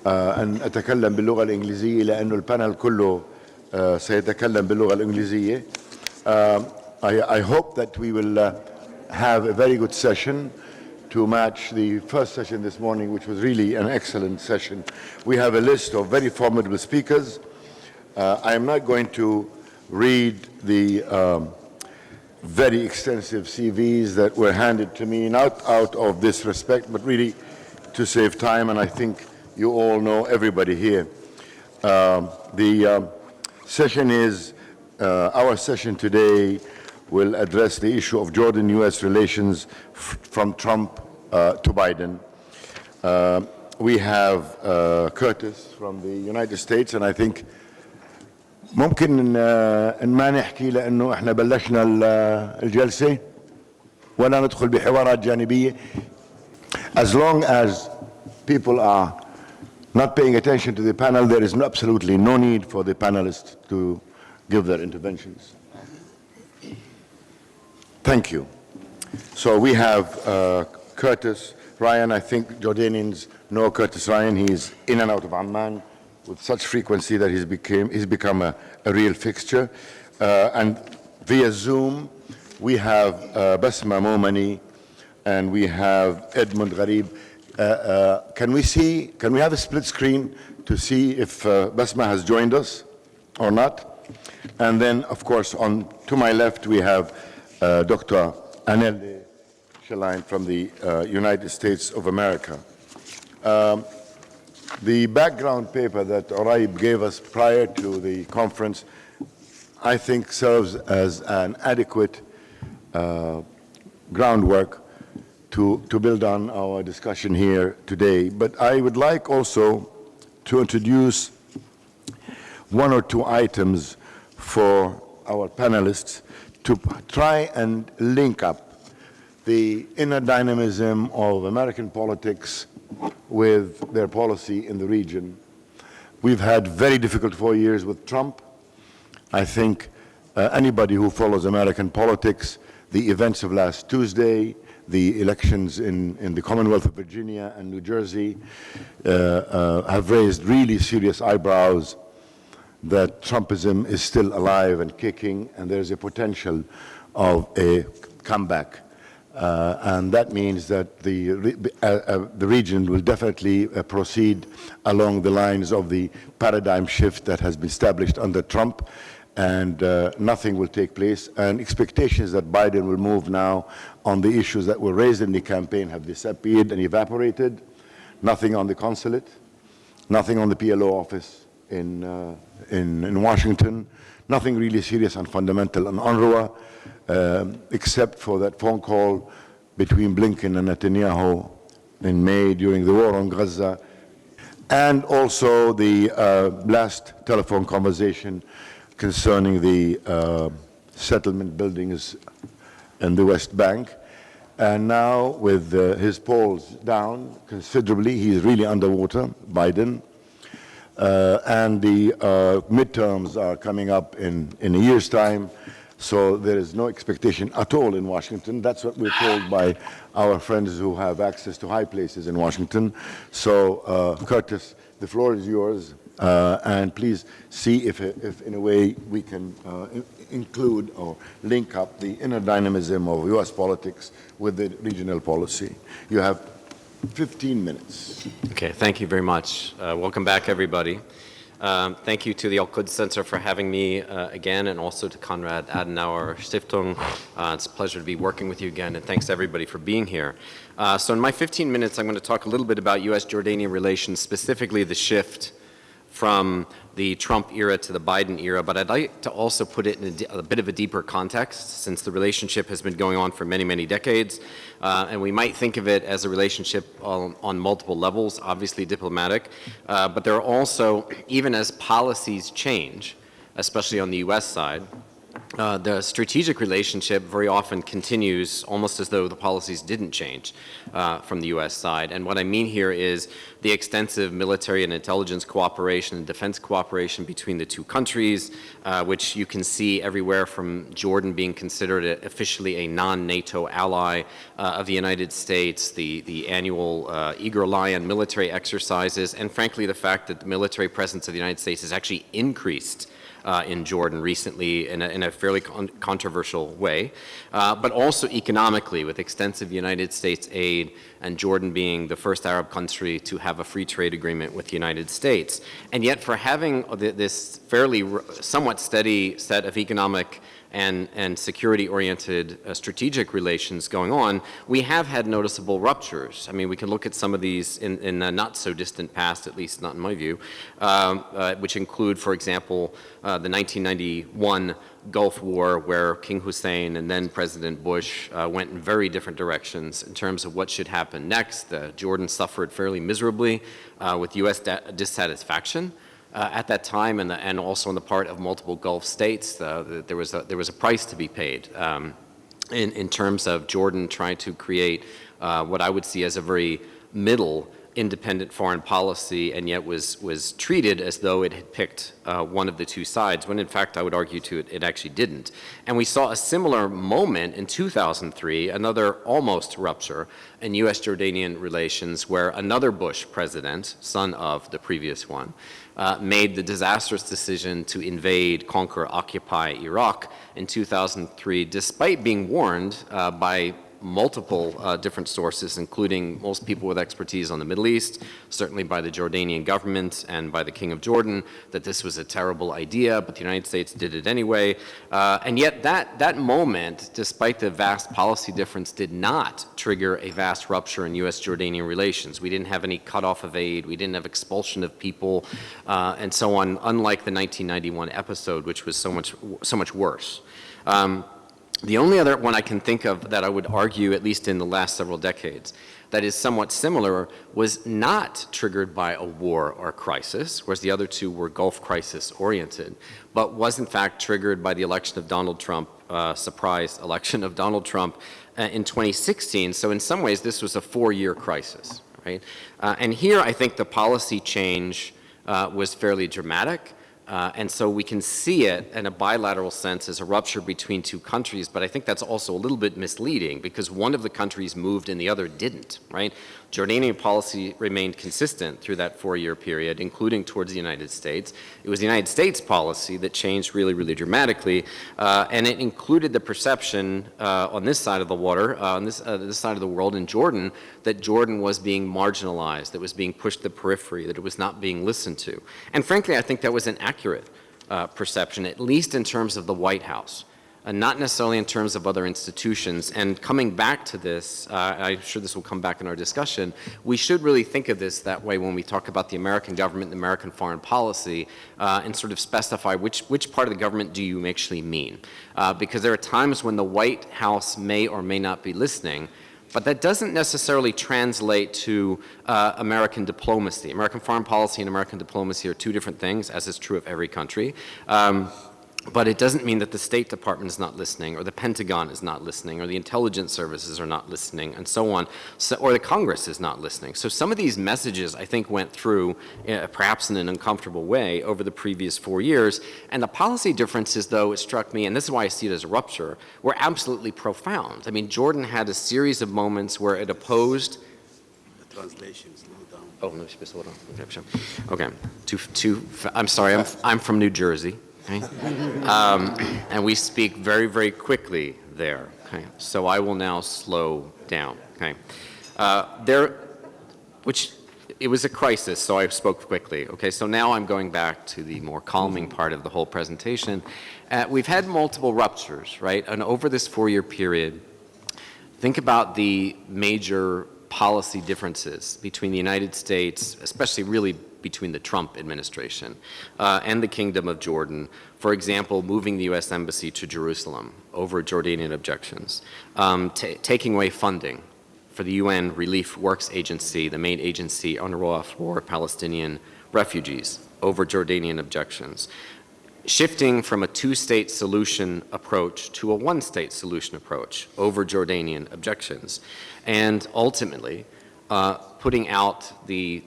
أن أتكلم باللغة الإنجليزية لأنه البانل كله سيتكلم باللغة الإنجليزية. I hope that we will have a very good session to match the first session this morning, which was really an excellent session. We have a list of very formidable speakers. I am not going to read the very extensive CVs that were handed to me, not out of disrespect, but really to save time, and I think you all know everybody here. The session is, our session today will address the issue of Jordan-U.S. relations from Trump to Biden. We have Curtis from the United States, and I think ممكن إن ما نحكي لأنه إحنا بلشنا الجلسة ولا ندخل بحوارات جانبية. As long as people are not paying attention to the panel, there is absolutely no need for the panelists to give their interventions. Thank you. So we have Curtis Ryan. I think Jordanians know Curtis Ryan. He's in and out of Amman with such frequency that he's become a real fixture. And via Zoom, we have Basma Momani and we have Edmund Gharib. Can we have a split screen to see if Basma has joined us or not? And then, of course, to my left, we have Dr. Anel Shalain from the United States of America. The background paper that Oraib gave us prior to the conference, I think, serves as an adequate groundwork to build on our discussion here today. But I would like also to introduce one or two items for our panelists to try and link up the inner dynamism of American politics with their policy in the region. We've had very difficult 4 years with Trump. I think anybody who follows American politics, the events of last Tuesday, the elections in the Commonwealth of Virginia and New Jersey have raised really serious eyebrows that Trumpism is still alive and kicking, and there's a potential of a comeback. And that means that the region will definitely proceed along the lines of the paradigm shift that has been established under Trump, and nothing will take place. And expectations that Biden will move now on the issues that were raised in the campaign have disappeared and evaporated. Nothing on the consulate, nothing on the PLO office in Washington, nothing really serious and fundamental on UNRWA, except for that phone call between Blinken and Netanyahu in May during the war on Gaza, and also the last telephone conversation concerning the settlement buildings in the West Bank. And now with his polls down considerably, he's really underwater, Biden. And the midterms are coming up in a year's time, so there is no expectation at all in Washington. That's what we're told by our friends who have access to high places in Washington. So, Curtis, the floor is yours, and please see if in a way we can include or link up the inner dynamism of U.S. politics with the regional policy. You have 15 minutes. Okay, thank you very much. Welcome back, everybody. Thank you to the Al-Quds Center for having me again, and also to Konrad Adenauer Stiftung. It's a pleasure to be working with you again, and thanks to everybody for being here. So in my 15 minutes, I'm going to talk a little bit about U.S.-Jordanian relations, specifically the shift from the Trump era to the Biden era, but I'd like to also put it in a bit of a deeper context, since the relationship has been going on for many, many decades, and we might think of it as a relationship on multiple levels, obviously diplomatic, but there are also, even as policies change, especially on the U.S. side, the strategic relationship very often continues almost as though the policies didn't change from the U.S. side. And what I mean here is the extensive military and intelligence cooperation and defense cooperation between the two countries, which you can see everywhere from Jordan being considered officially a non-NATO ally of the United States, the annual Eager Lion military exercises, and frankly the fact that the military presence of the United States has actually increased in Jordan recently in a fairly controversial way, but also economically with extensive United States aid and Jordan being the first Arab country to have a free trade agreement with the United States. And yet for having this fairly somewhat steady set of economic and security-oriented strategic relations going on, we have had noticeable ruptures. I mean, we can look at some of these in the not-so-distant past, at least not in my view, which include, for example, the 1991 Gulf War, where King Hussein and then President Bush went in very different directions in terms of what should happen next. Jordan suffered fairly miserably with U.S. dissatisfaction. At that time, and also on the part of multiple Gulf states, there was a price to be paid in terms of Jordan trying to create what I would see as a very middle independent foreign policy, and yet was treated as though it had picked one of the two sides, when in fact I would argue it actually didn't. And we saw a similar moment in 2003, another almost rupture in U.S.-Jordanian relations, where another Bush president, son of the previous one, made the disastrous decision to invade, conquer, occupy Iraq in 2003, despite being warned by multiple different sources, including most people with expertise on the Middle East, certainly by the Jordanian government and by the King of Jordan, that this was a terrible idea, but the United States did it anyway. And yet that moment, despite the vast policy difference, did not trigger a vast rupture in U.S.-Jordanian relations. We didn't have any cutoff of aid, we didn't have expulsion of people, and so on, unlike the 1991 episode, which was so much worse. The only other one I can think of that I would argue, at least in the last several decades, that is somewhat similar was not triggered by a war or crisis, whereas the other two were Gulf crisis oriented, but was in fact triggered by the election of Donald Trump, surprise election of Donald Trump in 2016. So in some ways this was a 4-year crisis, right? And here I think the policy change was fairly dramatic. And so we can see it in a bilateral sense as a rupture between two countries, but I think that's also a little bit misleading because one of the countries moved and the other didn't, right? Jordanian policy remained consistent through that 4-year period, including towards the United States. It was the United States policy that changed really, really dramatically, and it included the perception on this side of the water, on this side of the world in Jordan, that Jordan was being marginalized, that was being pushed to the periphery, that it was not being listened to. And frankly, I think that was an accurate perception, at least in terms of the White House. Not necessarily in terms of other institutions. And coming back to this, I'm sure this will come back in our discussion, we should really think of this that way when we talk about the American government and American foreign policy and sort of specify which part of the government do you actually mean. Because there are times when the White House may or may not be listening, but that doesn't necessarily translate to American diplomacy. American foreign policy and American diplomacy are two different things, as is true of every country. But it doesn't mean that the State Department is not listening, or the Pentagon is not listening, or the intelligence services are not listening, and so on, or the Congress is not listening. So some of these messages, I think, went through, perhaps in an uncomfortable way, over the previous 4 years. And the policy differences, though, it struck me, and this is why I see it as a rupture, were absolutely profound. I mean, Jordan had a series of moments where it opposed. The translation is low down. Oh, no, okay. I'm sorry, I'm from New Jersey. Okay. And we speak very, very quickly there. Okay. So I will now slow down. Okay. It was a crisis, so I spoke quickly. Okay. So now I'm going back to the more calming part of the whole presentation. We've had multiple ruptures, right? And over this 4-year period, think about the major policy differences between the United States, especially really between the Trump administration and the Kingdom of Jordan. For example, moving the U.S. Embassy to Jerusalem over Jordanian objections, taking away funding for the UN Relief Works Agency, the main agency UNRWA for Palestinian refugees, over Jordanian objections. shifting from a two-state solution approach to a one-state solution approach over Jordanian objections, and ultimately putting out the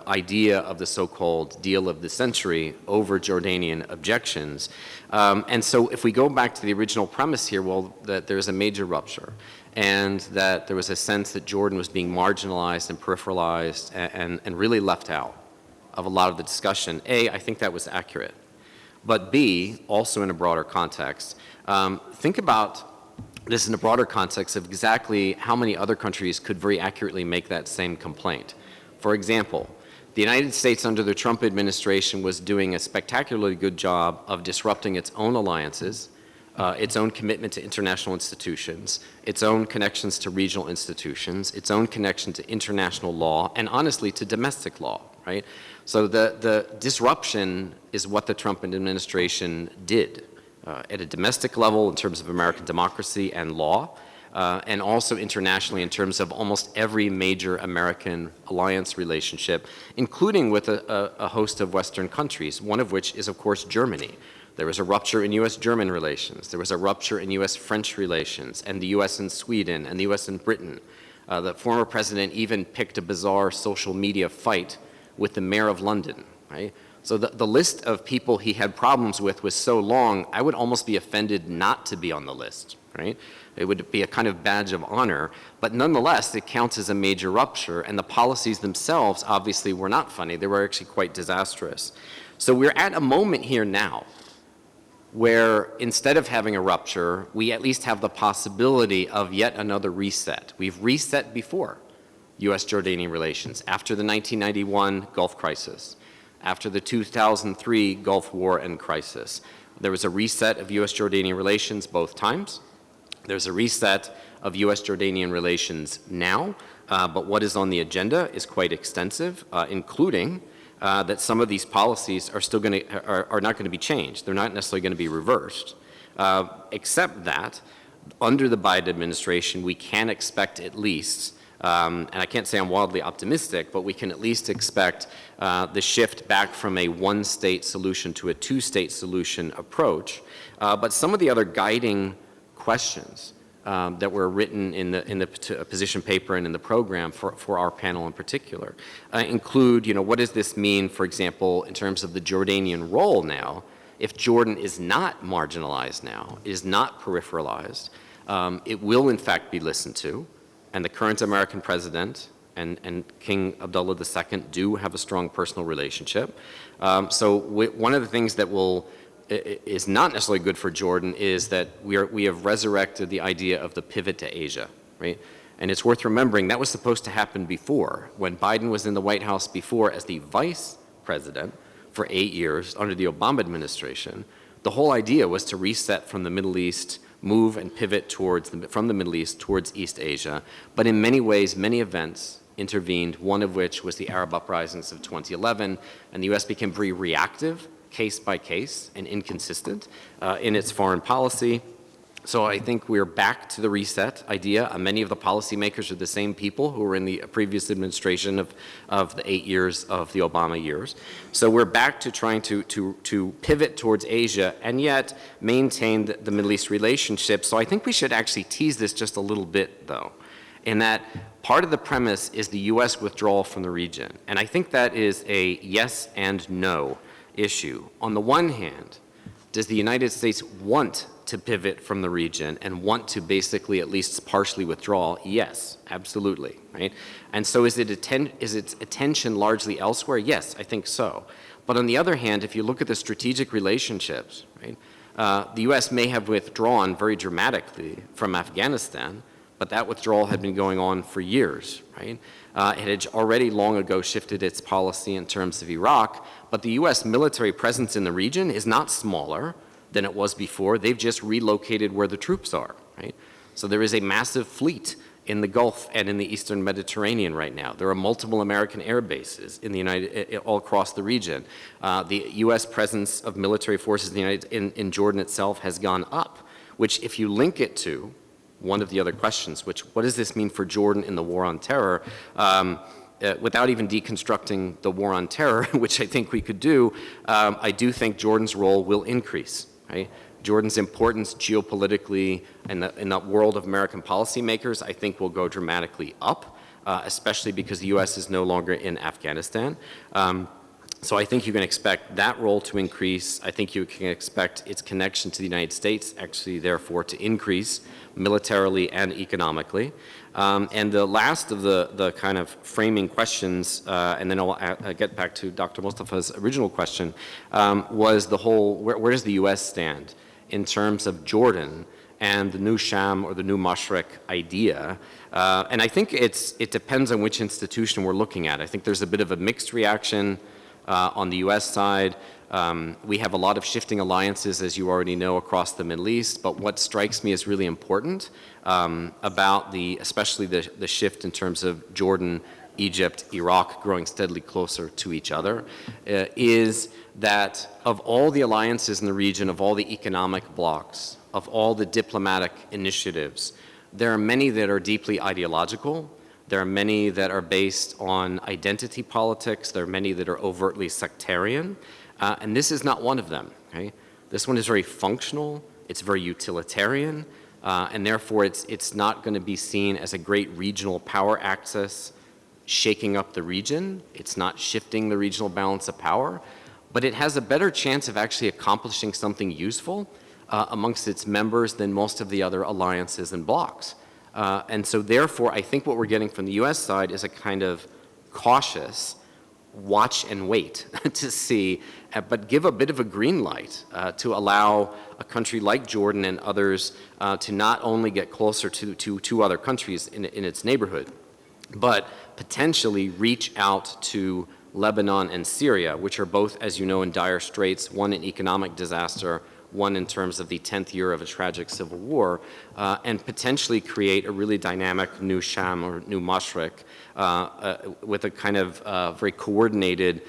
idea of the so-called deal of the century over Jordanian objections. And so if we go back to the original premise here, well, that there's a major rupture, and that there was a sense that Jordan was being marginalized and peripheralized and really left out of a lot of the discussion. A, I think that was accurate. But B, also in a broader context, think about this in a broader context of exactly how many other countries could very accurately make that same complaint. For example, the United States under the Trump administration was doing a spectacularly good job of disrupting its own alliances, its own commitment to international institutions, its own connections to regional institutions, its own connection to international law, and honestly to domestic law, right? So the disruption is what the Trump administration did at a domestic level in terms of American democracy and law, and also internationally in terms of almost every major American alliance relationship, including with a host of Western countries, one of which is, of course, Germany. There was a rupture in U.S.-German relations. There was a rupture in U.S.-French relations, and the U.S. and Sweden, and the U.S. and Britain. The former president even picked a bizarre social media fight with the mayor of London, right? So the list of people he had problems with was so long, I would almost be offended not to be on the list, right? It would be a kind of badge of honor, but nonetheless, it counts as a major rupture, and the policies themselves obviously were not funny. They were actually quite disastrous. So we're at a moment here now where instead of having a rupture, we at least have the possibility of yet another reset. We've reset before U.S.-Jordanian relations after the 1991 Gulf crisis, after the 2003 Gulf War and crisis. There was a reset of U.S.-Jordanian relations both times. There's a reset of U.S.-Jordanian relations now, but what is on the agenda is quite extensive, including that some of these policies are still going to are not going to be changed. They're not necessarily going to be reversed, except that under the Biden administration, we can expect at least, and I can't say I'm wildly optimistic, but we can at least expect the shift back from a one-state solution to a two-state solution approach. But some of the other guiding questions that were written in the position paper and in the program for our panel in particular include, what does this mean, for example, in terms of the Jordanian role now? If Jordan is not marginalized now, is not peripheralized, it will in fact be listened to, and the current American president and King Abdullah II do have a strong personal relationship. So one of the things that is not necessarily good for Jordan is that we have resurrected the idea of the pivot to Asia, right? And it's worth remembering that was supposed to happen before. When Biden was in the White House before as the vice president for 8 years under the Obama administration, the whole idea was to reset from the Middle East, move and pivot from the Middle East towards East Asia. But in many ways, many events intervened, one of which was the Arab uprisings of 2011, and the U.S. became very reactive, case by case, and inconsistent in its foreign policy. So I think we're back to the reset idea. Many of the policymakers are the same people who were in the previous administration of the 8 years of the Obama years. So we're back to trying to pivot towards Asia and yet maintain the Middle East relationship. So I think we should actually tease this just a little bit, though, in that part of the premise is the U.S. withdrawal from the region. And I think that is a yes and no issue. On the one hand, does the United States want to pivot from the region and want to basically at least partially withdraw? Yes, absolutely, right? And so is its attention largely elsewhere? Yes, I think so. But on the other hand, if you look at the strategic relationships, right, the U.S. may have withdrawn very dramatically from Afghanistan, but that withdrawal had been going on for years, right? It had already long ago shifted its policy in terms of Iraq, but the U.S. military presence in the region is not smaller than it was before. They've just relocated where the troops are, right? So there is a massive fleet in the Gulf and in the Eastern Mediterranean right now. There are multiple American air bases all across the region. The U.S. presence of military forces in Jordan itself has gone up, which if you link it to one of the other questions, what does this mean for Jordan in the war on terror? without even deconstructing the war on terror, which I think we could do, I do think Jordan's role will increase, right? Jordan's importance geopolitically in the world of American policymakers, I think, will go dramatically up, especially because the U.S. is no longer in Afghanistan. So I think you can expect that role to increase. I think you can expect its connection to the United States, actually, therefore, to increase militarily and economically. And the last of the kind of framing questions, and then I'll get back to Dr. Mustafa's original question, was the whole, where does the U.S. stand in terms of Jordan and the new Sham or the new Mashriq idea? And I think it depends on which institution we're looking at. I think there's a bit of a mixed reaction on the U.S. side. We have a lot of shifting alliances, as you already know, across the Middle East, but what strikes me as really important about especially the shift in terms of Jordan, Egypt, Iraq growing steadily closer to each other, is that of all the alliances in the region, of all the economic blocs, of all the diplomatic initiatives, there are many that are deeply ideological. There are many that are based on identity politics. There are many that are overtly sectarian. And this is not one of them. Okay? This one is very functional. It's very utilitarian. And therefore, it's not going to be seen as a great regional power axis shaking up the region. It's not shifting the regional balance of power. But it has a better chance of actually accomplishing something useful amongst its members than most of the other alliances and blocs. And so therefore, I think what we're getting from the U.S. side is a kind of cautious watch and wait to see, but give a bit of a green light to allow a country like Jordan and others to not only get closer to other countries in its neighborhood, but potentially reach out to Lebanon and Syria, which are both, as you know, in dire straits, one in economic disaster, one in terms of the 10th year of a tragic civil war, and potentially create a really dynamic new Sham or new Mashriq with a kind of very coordinated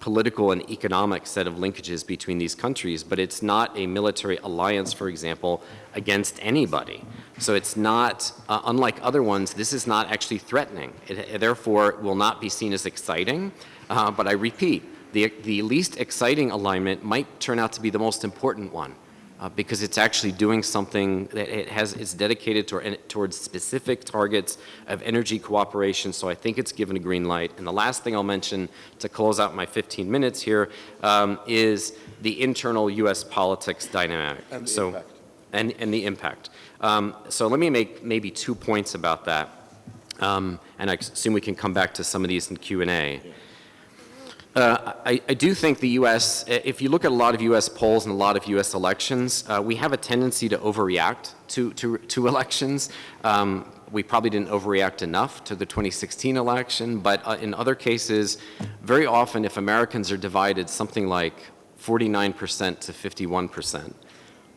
political and economic set of linkages between these countries. But it's not a military alliance, for example, against anybody. So it's not, unlike other ones, this is not actually threatening. It therefore will not be seen as exciting. But I repeat, the least exciting alignment might turn out to be the most important one because it's actually doing something that it's dedicated towards specific targets of energy cooperation. So I think it's given a green light. And the last thing I'll mention to close out my 15 minutes here is the internal U.S. politics dynamic. And the impact. And the impact. So let me make maybe 2 points about that. And I assume we can come back to some of these in Q&A. I do think the U.S., if you look at a lot of U.S. polls and a lot of U.S. elections, we have a tendency to overreact to elections. We probably didn't overreact enough to the 2016 election, but in other cases, very often if Americans are divided something like 49% to 51%,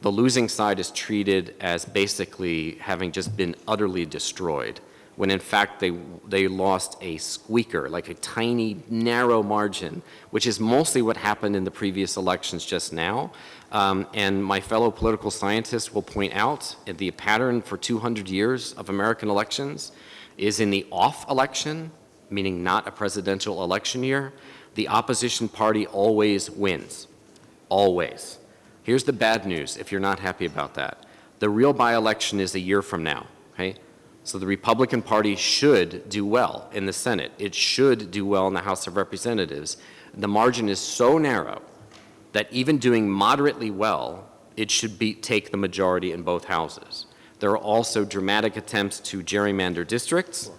the losing side is treated as basically having just been utterly destroyed, when in fact they lost a squeaker, like a tiny, narrow margin, which is mostly what happened in the previous elections just now. And my fellow political scientists will point out that the pattern for 200 years of American elections is in the off election, meaning not a presidential election year, the opposition party always wins, always. Here's the bad news, if you're not happy about that. The real by-election is a year from now, okay? So the Republican Party should do well in the Senate. It should do well in the House of Representatives. The margin is so narrow that even doing moderately well, it should take the majority in both houses. There are also dramatic attempts to gerrymander districts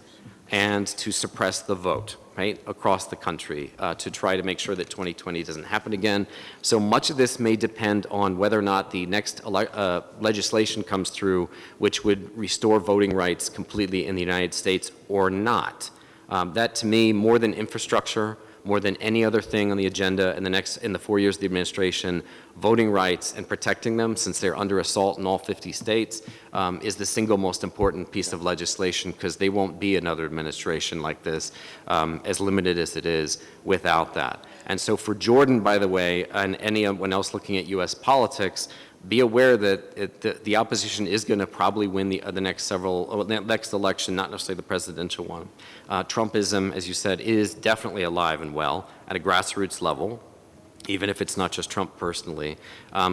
and to suppress the vote, right, across the country to try to make sure that 2020 doesn't happen again. So much of this may depend on whether or not the next legislation comes through which would restore voting rights completely in the United States or not. That, to me, more than infrastructure, more than any other thing on the agenda in the 4 years of the administration, voting rights and protecting them, since they're under assault in all 50 states, is the single most important piece of legislation, because they won't be another administration like this, as limited as it is, without that. And so for Jordan, by the way, and anyone else looking at U.S. politics, be aware that the opposition is going to probably win the next election, not necessarily the presidential one. Trumpism, as you said, is definitely alive and well at a grassroots level, even if it's not just Trump personally.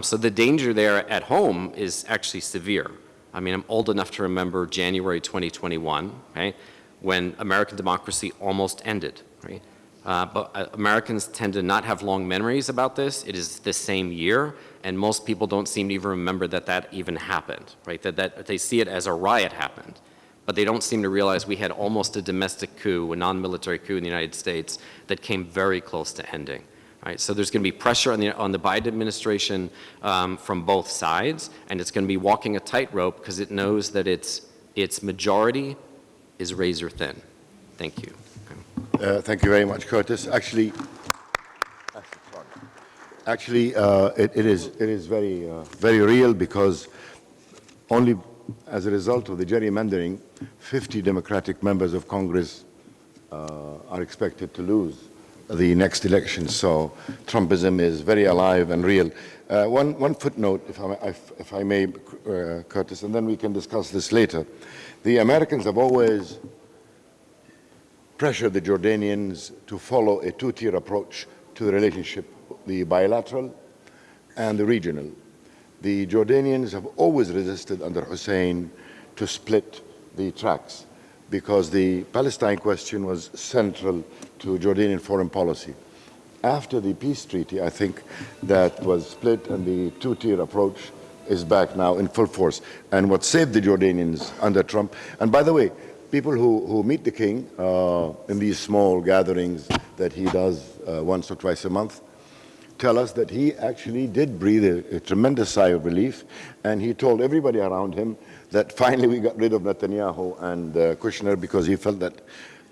So the danger there at home is actually severe. I mean, I'm old enough to remember January 2021, okay, when American democracy almost ended, right? But Americans tend to not have long memories about this. It is the same year, and most people don't seem to even remember that even happened, right? That they see it as a riot happened, but they don't seem to realize we had almost a domestic coup, a non-military coup in the United States that came very close to ending. Right, so there's going to be pressure on the Biden administration from both sides, and it's going to be walking a tightrope because it knows that its majority is razor thin. Thank you. Thank you very much, Curtis. Actually, it is very real, because only as a result of the gerrymandering, 50 Democratic members of Congress are expected to lose the next election. So Trumpism is very alive and real. One footnote, if I may, Curtis, and then we can discuss this later. The Americans have always pressured the Jordanians to follow a two-tier approach to the relationship, the bilateral and the regional. The Jordanians have always resisted under Hussein to split the tracks, because the Palestine question was central to Jordanian foreign policy. After the peace treaty, I think that was split, and the two-tier approach is back now in full force. And what saved the Jordanians under Trump, and by the way, people who meet the king in these small gatherings that he does once or twice a month, tell us that he actually did breathe a tremendous sigh of relief, and he told everybody around him that finally we got rid of Netanyahu and Kushner, because he felt that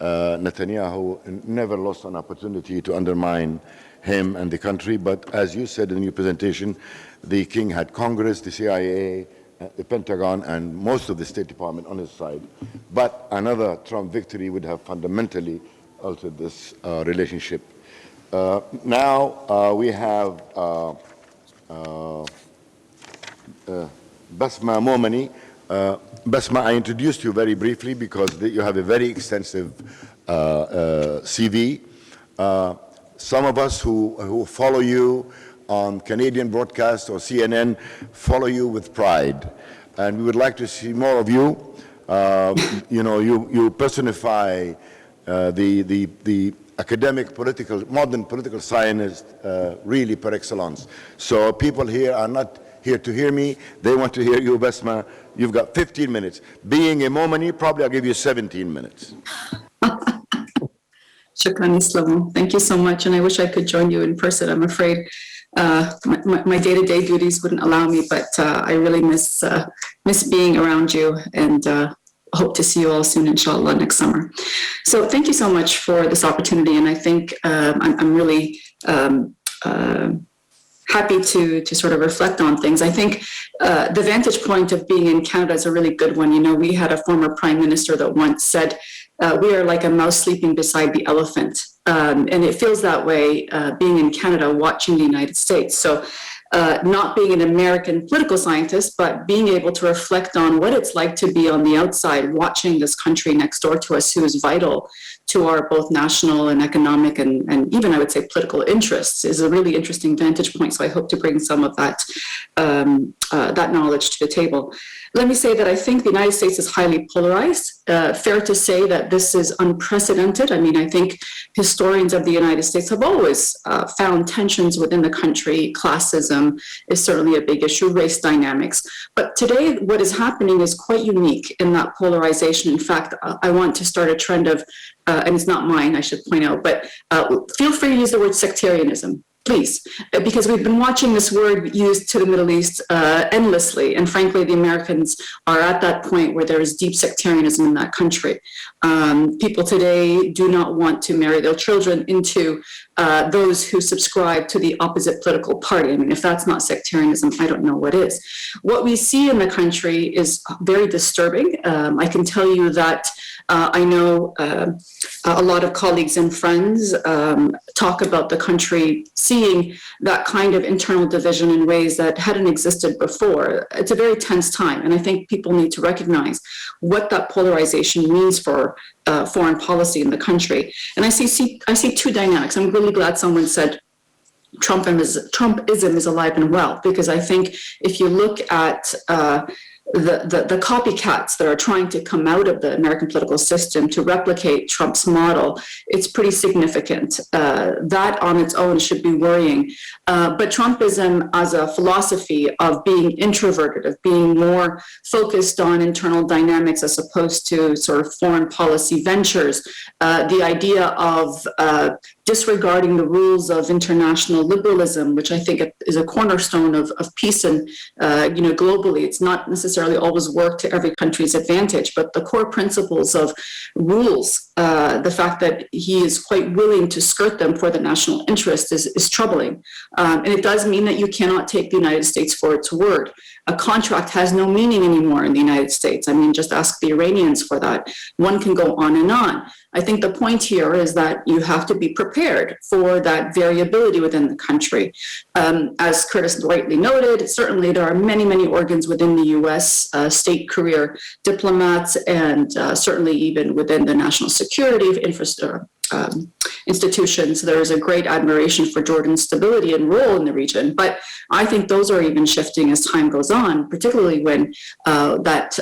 Netanyahu never lost an opportunity to undermine him and the country. But as you said in your presentation, the king had Congress, the CIA, the Pentagon, and most of the State Department on his side. But another Trump victory would have fundamentally altered this relationship. Now we have Basma Momani. Basma, I introduced you very briefly because you have a very extensive CV. Some of us who follow you on Canadian broadcast or CNN follow you with pride, and we would like to see more of you. You know, you personify the academic, modern political scientist really par excellence. So people here are not here to hear me, they want to hear you, Basma. You've got 15 minutes. Being a Momani, probably I'll give you 17 minutes. Shukran Islam. Thank you so much, and I wish I could join you in person. I'm afraid my day-to-day duties wouldn't allow me, but I really miss being around you, and hope to see you all soon, inshallah, next summer. So thank you so much for this opportunity, and I think I'm really happy to sort of reflect on things. I think the vantage point of being in Canada is a really good one. You know, we had a former prime minister that once said, we are like a mouse sleeping beside the elephant. And it feels that way being in Canada, watching the United States. So not being an American political scientist, but being able to reflect on what it's like to be on the outside, watching this country next door to us, who is vital to our both national and economic and even, I would say, political interests, is a really interesting vantage point. So I hope to bring some of that knowledge to the table. Let me say that I think the United States is highly polarized. Fair to say that this is unprecedented. I mean, I think historians of the United States have always found tensions within the country. Classism is certainly a big issue, race dynamics. But today, what is happening is quite unique in that polarization. In fact, I want to start a trend of, and it's not mine, I should point out, but feel free to use the word sectarianism. please, because we've been watching this word used to the Middle East endlessly. And frankly, the Americans are at that point where there is deep sectarianism in that country. People today do not want to marry their children into those who subscribe to the opposite political party. I mean, if that's not sectarianism, I don't know what is. What we see in the country is very disturbing. I can tell you that I know a lot of colleagues and friends talk about the country seeing that kind of internal division in ways that hadn't existed before. It's a very tense time, and I think people need to recognize what that polarization means for foreign policy in the country. And I see two dynamics. I'm really glad someone said Trumpism is alive and well, because I think if you look at the copycats that are trying to come out of the American political system to replicate Trump's model, it's pretty significant. That on its own should be worrying. But Trumpism as a philosophy of being introverted, of being more focused on internal dynamics as opposed to sort of foreign policy ventures, the idea of disregarding the rules of international liberalism, which I think is a cornerstone of peace and globally. It's not necessarily always work to every country's advantage, but the core principles of rules, the fact that he is quite willing to skirt them for the national interest is troubling. And it does mean that you cannot take the United States for its word. A contract has no meaning anymore in the United States. I mean, just ask the Iranians for that. One can go on and on. I think the point here is that you have to be prepared for that variability within the country. As Curtis rightly noted, certainly there are many, many organs within the U.S., state career diplomats, and certainly even within the national security institutions. There is a great admiration for Jordan's stability and role in the region, but I think those are even shifting as time goes on, particularly when that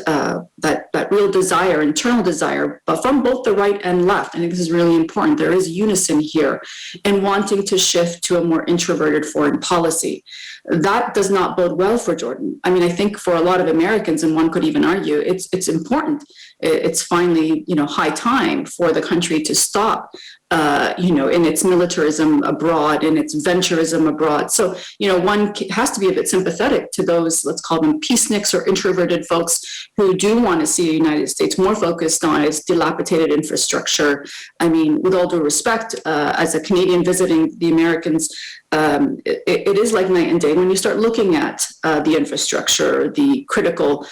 real desire, internal desire, but from both the right and left, I think this is really important, there is unison here in wanting to shift to a more introverted foreign policy. That does not bode well for Jordan. I mean, I think for a lot of Americans, and one could even argue, it's important. It's finally, high time for the country to stop, in its militarism abroad, in its venturism abroad. So, one has to be a bit sympathetic to those, let's call them peaceniks or introverted folks who do want to see the United States more focused on its dilapidated infrastructure. I mean, with all due respect, as a Canadian visiting the Americans, it is like night and day when you start looking at the infrastructure, the critical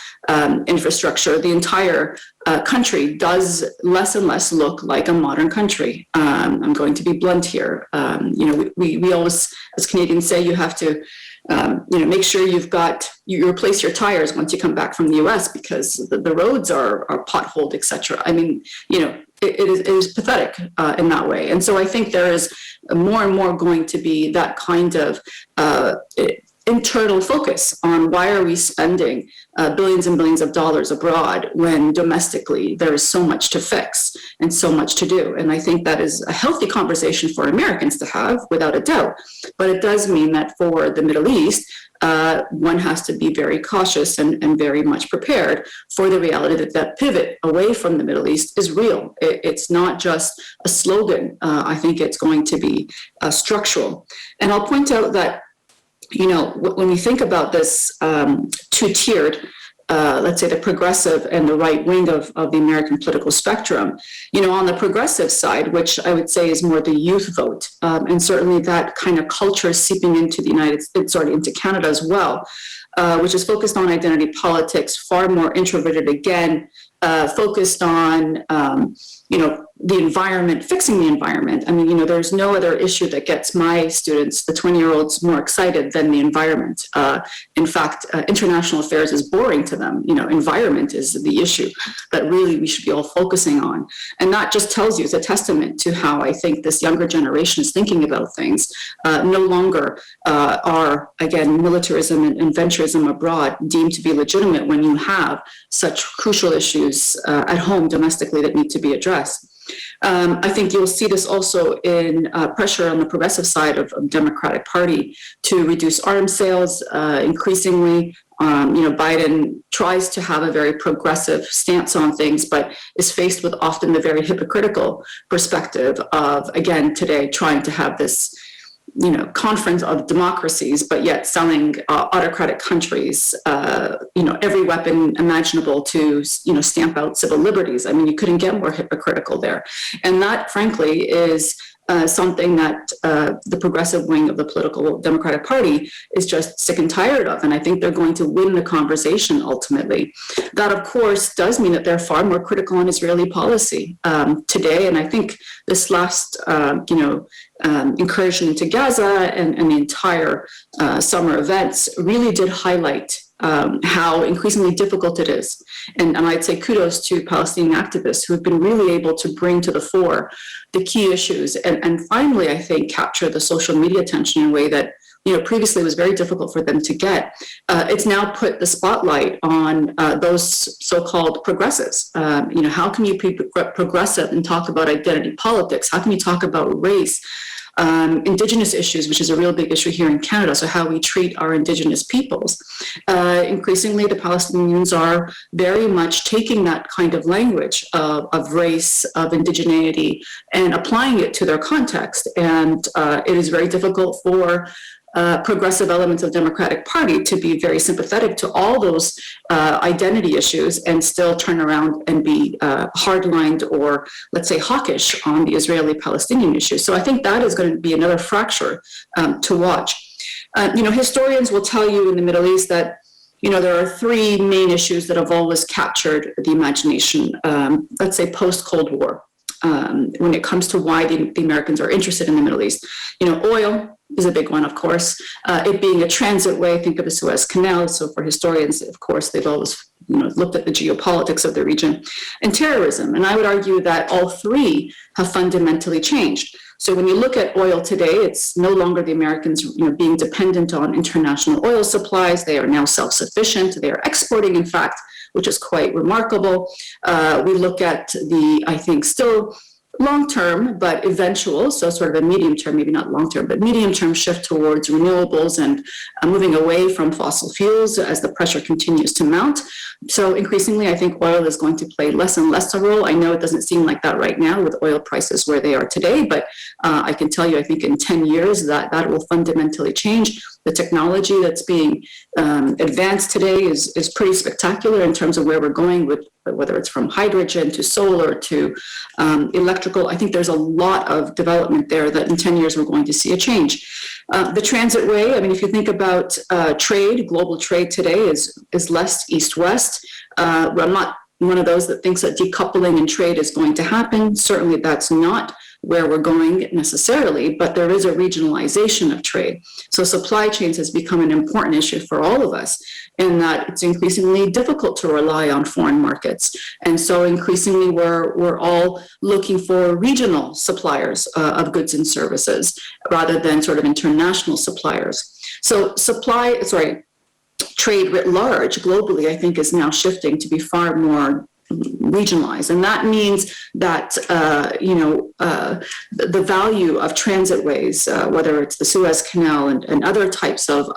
infrastructure. The entire country does less and less look like a modern country. I'm going to be blunt here. We always, as Canadians, say you have to make sure you replace your tires once you come back from the U.S. because the roads are potholed, et cetera. I mean, it is pathetic in that way. And so I think there is more and more going to be that kind of internal focus on why are we spending billions and billions of dollars abroad when domestically there is so much to fix and so much to do. And I think that is a healthy conversation for Americans to have, without a doubt. But it does mean that for the Middle East, one has to be very cautious and very much prepared for the reality that pivot away from the Middle East is real. It's not just a slogan. I think it's going to be structural. And I'll point out that when we think about this two-tiered, let's say the progressive and the right wing of the American political spectrum, on the progressive side, which I would say is more the youth vote, and certainly that kind of culture is seeping into into Canada as well, which is focused on identity politics, far more introverted again, focused on, the environment, fixing the environment. I mean, there's no other issue that gets my students, the 20-year-olds, more excited than the environment. In fact, international affairs is boring to them. Environment is the issue that really we should be all focusing on. And that just tells you, it's a testament to how I think this younger generation is thinking about things. No longer are, again, militarism and venturism abroad deemed to be legitimate when you have such crucial issues at home domestically that need to be addressed. I think you'll see this also in pressure on the progressive side of the Democratic Party to reduce arms sales increasingly. Biden tries to have a very progressive stance on things, but is faced with often the very hypocritical perspective of, again, today trying to have this conference of democracies, but yet selling autocratic countries, every weapon imaginable to, stamp out civil liberties. I mean, you couldn't get more hypocritical there. And that, frankly, is something that the progressive wing of the political Democratic Party is just sick and tired of. And I think they're going to win the conversation ultimately. That, of course, does mean that they're far more critical on Israeli policy today. And I think this last, incursion into Gaza and the entire summer events really did highlight how increasingly difficult it is. And I'd say kudos to Palestinian activists who have been really able to bring to the fore the key issues and finally, I think, capture the social media attention in a way that previously was very difficult for them to get. It's now put the spotlight on those so-called progressives. How can you be progressive and talk about identity politics? How can you talk about race? Indigenous issues, which is a real big issue here in Canada, so how we treat our Indigenous peoples. Increasingly, the Palestinians are very much taking that kind of language of race, of indigeneity, and applying it to their context. And it is very difficult for progressive elements of the Democratic Party to be very sympathetic to all those identity issues and still turn around and be hardlined or, let's say, hawkish on the Israeli-Palestinian issue. So I think that is going to be another fracture to watch. Historians will tell you in the Middle East that there are three main issues that have always captured the imagination, let's say, post-Cold War, when it comes to why the Americans are interested in the Middle East. Oil is a big one, of course. It being a transit way, think of the Suez Canal. So for historians, of course, they've always looked at the geopolitics of the region. And terrorism. And I would argue that all three have fundamentally changed. So when you look at oil today, it's no longer the Americans being dependent on international oil supplies. They are now self-sufficient. They are exporting, in fact, which is quite remarkable. We look at the, I think, still long-term, but eventual, so sort of a medium-term, maybe not long-term, but medium-term shift towards renewables and moving away from fossil fuels as the pressure continues to mount. So increasingly, I think oil is going to play less and less a role. I know it doesn't seem like that right now with oil prices where they are today, but I can tell you, I think in 10 years that will fundamentally change. The technology that's being advanced today is pretty spectacular in terms of where we're going with whether it's from hydrogen to solar to electrical. I think there's a lot of development there that in 10 years we're going to see a change. The transit way, I mean, if you think about trade, global trade today is less east-west. I'm not one of those that thinks that decoupling in trade is going to happen. Certainly that's not where we're going necessarily, but there is a regionalization of trade. So supply chains has become an important issue for all of us in that it's increasingly difficult to rely on foreign markets. And so increasingly we're all looking for regional suppliers of goods and services rather than sort of international suppliers. So trade writ large globally, I think, is now shifting to be far more regionalized. And that means that, the value of transitways, whether it's the Suez Canal and other types of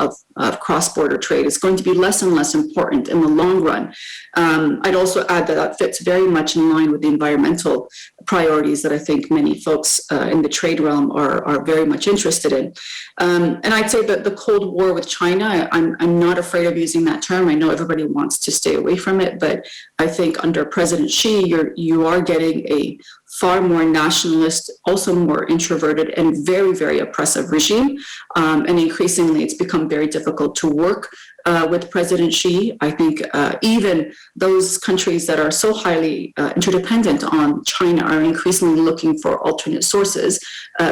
cross-border trade, is going to be less and less important in the long run. I'd also add that fits very much in line with the environmental priorities that I think many folks in the trade realm are very much interested in. And I'd say that the Cold War with China, I'm not afraid of using that term. I know everybody wants to stay away from it, but I think under President Xi, you are getting a far more nationalist, also more introverted and very, very oppressive regime. And increasingly, it's become very difficult to work with President Xi. I think even those countries that are so highly interdependent on China are increasingly looking for alternate sources.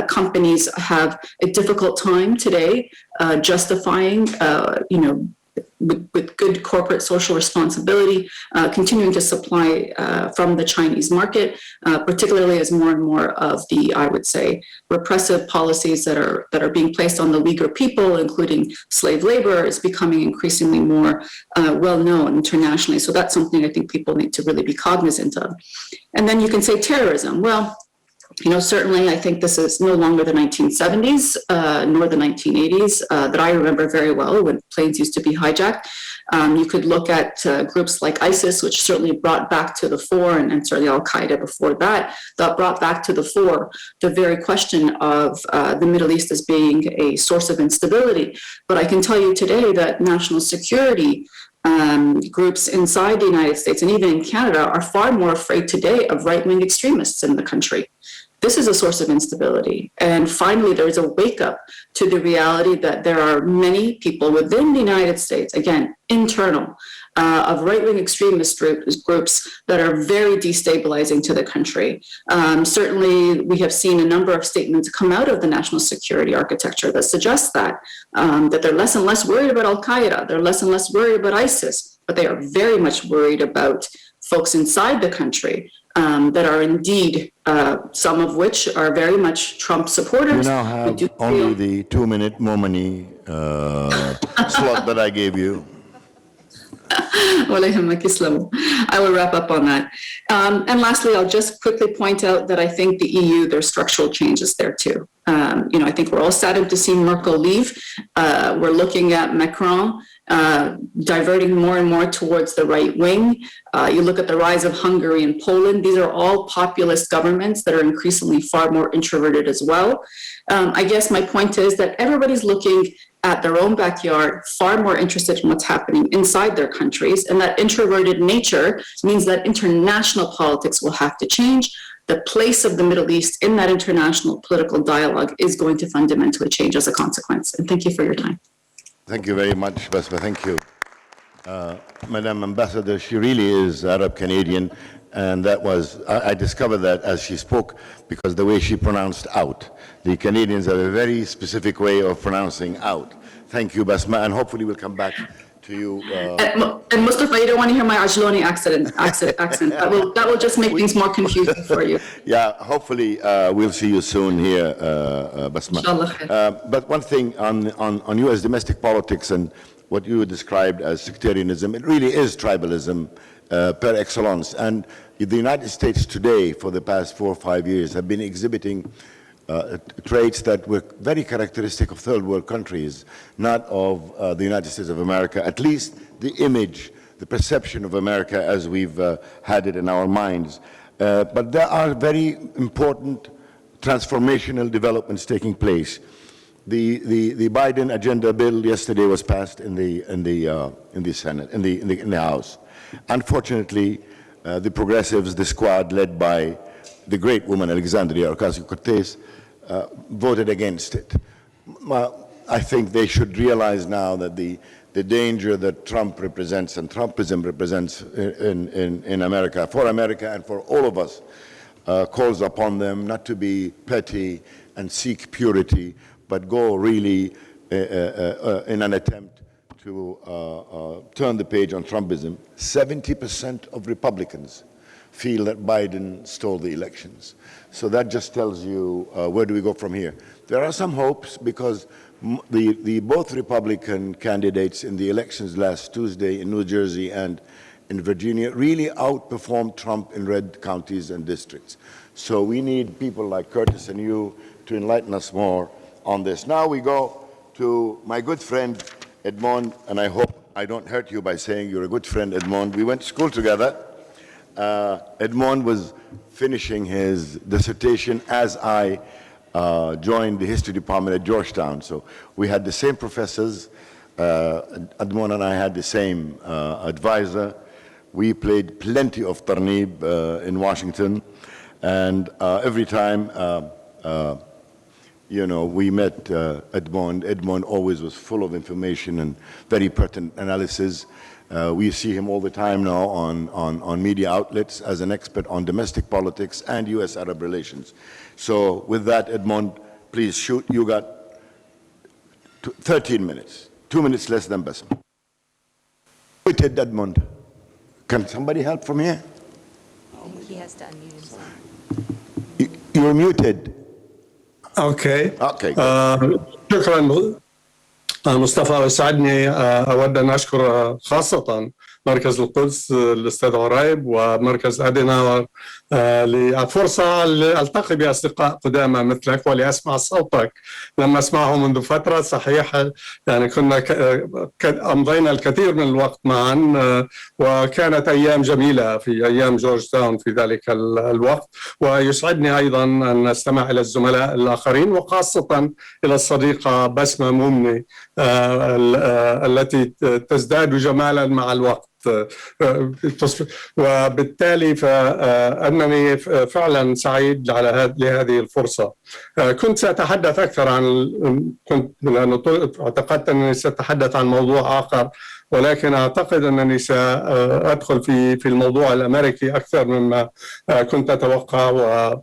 Companies have a difficult time today justifying, with good corporate social responsibility, continuing to supply from the Chinese market, particularly as more and more of the, I would say, repressive policies that are being placed on the Uyghur people, including slave labor, is becoming increasingly more well known internationally. So that's something I think people need to really be cognizant of. And then you can say terrorism. Well, certainly I think this is no longer the 1970s, nor the 1980s that I remember very well when planes used to be hijacked. You could look at groups like ISIS, which certainly brought back to the fore, and certainly Al-Qaeda before that brought back to the fore the very question of the Middle East as being a source of instability. But I can tell you today that national security groups inside the United States and even in Canada are far more afraid today of right-wing extremists in the country. This is a source of instability. And finally, there is a wake-up to the reality that there are many people within the United States, again, internal, of right-wing extremist groups that are very destabilizing to the country. Certainly, we have seen a number of statements come out of the national security architecture that suggest that they're less and less worried about Al-Qaeda, they're less and less worried about ISIS, but they are very much worried about folks inside the country that are indeed, some of which are very much Trump supporters. You now have only the 2-minute Momani slot that I gave you. I will wrap up on that. And lastly, I'll just quickly point out that I think the EU, there's structural changes there too. I think we're all saddened to see Merkel leave. We're looking at Macron diverting more and more towards the right wing. You look at the rise of Hungary and Poland. These are all populist governments that are increasingly far more introverted as well. I guess my point is that everybody's looking at their own backyard, far more interested in what's happening inside their countries. And that introverted nature means that international politics will have to change. The place of the Middle East in that international political dialogue is going to fundamentally change as a consequence. And thank you for your time. Thank you very much, Basma. Thank you. Madam Ambassador, she really is Arab-Canadian, and that was, I discovered that as she spoke, because the way she pronounced out. The Canadians have a very specific way of pronouncing out. Thank you, Basma, and hopefully we'll come back to you. And Mustafa, you don't want to hear my Ajloni accent. That will just make things more confusing for you. Yeah, hopefully we'll see you soon here, Basma. But one thing on U.S. domestic politics and what you described as sectarianism, it really is tribalism per excellence. And the United States today, for the past 4 or 5 years, have been exhibiting traits that were very characteristic of third world countries, not of the United States of America, at least the image, the perception of America as we've had it in our minds. But there are very important transformational developments taking place. The Biden agenda bill yesterday was passed in the Senate, in the House. Unfortunately, the progressives, the squad led by the great woman Alexandria Ocasio-Cortez, voted against it. I think they should realize now that the danger that Trump represents and Trumpism represents in America, for America and for all of us, calls upon them not to be petty and seek purity, but go really in an attempt to turn the page on Trumpism. 70% of Republicans feel that Biden stole the elections. So that just tells you where do we go from here. There are some hopes because the both Republican candidates in the elections last Tuesday in New Jersey and in Virginia really outperformed Trump in red counties and districts. So we need people like Curtis and you to enlighten us more on this. Now we go to my good friend Edmond, and I hope I don't hurt you by saying you're a good friend, Edmond. We went to school together. Edmond was finishing his dissertation as I joined the history department at Georgetown. So we had the same professors. Edmond and I had the same advisor. We played plenty of tarnib in Washington. And every time, we met Edmond. Edmond always was full of information and very pertinent analysis. We see him all the time now on media outlets as an expert on domestic politics and U.S.-Arab relations. So with that, Edmond, please shoot. You got 13 minutes, 2 minutes less than Bassem. Muted, Edmond. Can somebody help from here? He has to unmute himself. You're muted. اوكي Okay. شكرا مصطفى. يسعدني اود ان اشكر خاصه مركز القدس الأستاذ عريب ومركز أديناور لي الفرصة لألتقي بأصدقاء قدامى مثلك ولأسمع صوتك. لما أسمعه منذ فترة صحيح يعني كنا أمضينا الكثير من الوقت معا، وكانت أيام جميلة في أيام جورج تاون في ذلك الوقت. ويسعدني أيضا أن أستمع إلى الزملاء الآخرين وخاصة إلى الصديقة بسمة مومني التي تزداد جمالا مع الوقت. وبالتالي فأنني فعلا سعيد لهذه الفرصة. كنت سأتحدث أكثر اعتقدت أنني سأتحدث عن موضوع آخر، ولكن أعتقد أنني سأدخل في الموضوع الأمريكي أكثر مما كنت أتوقع.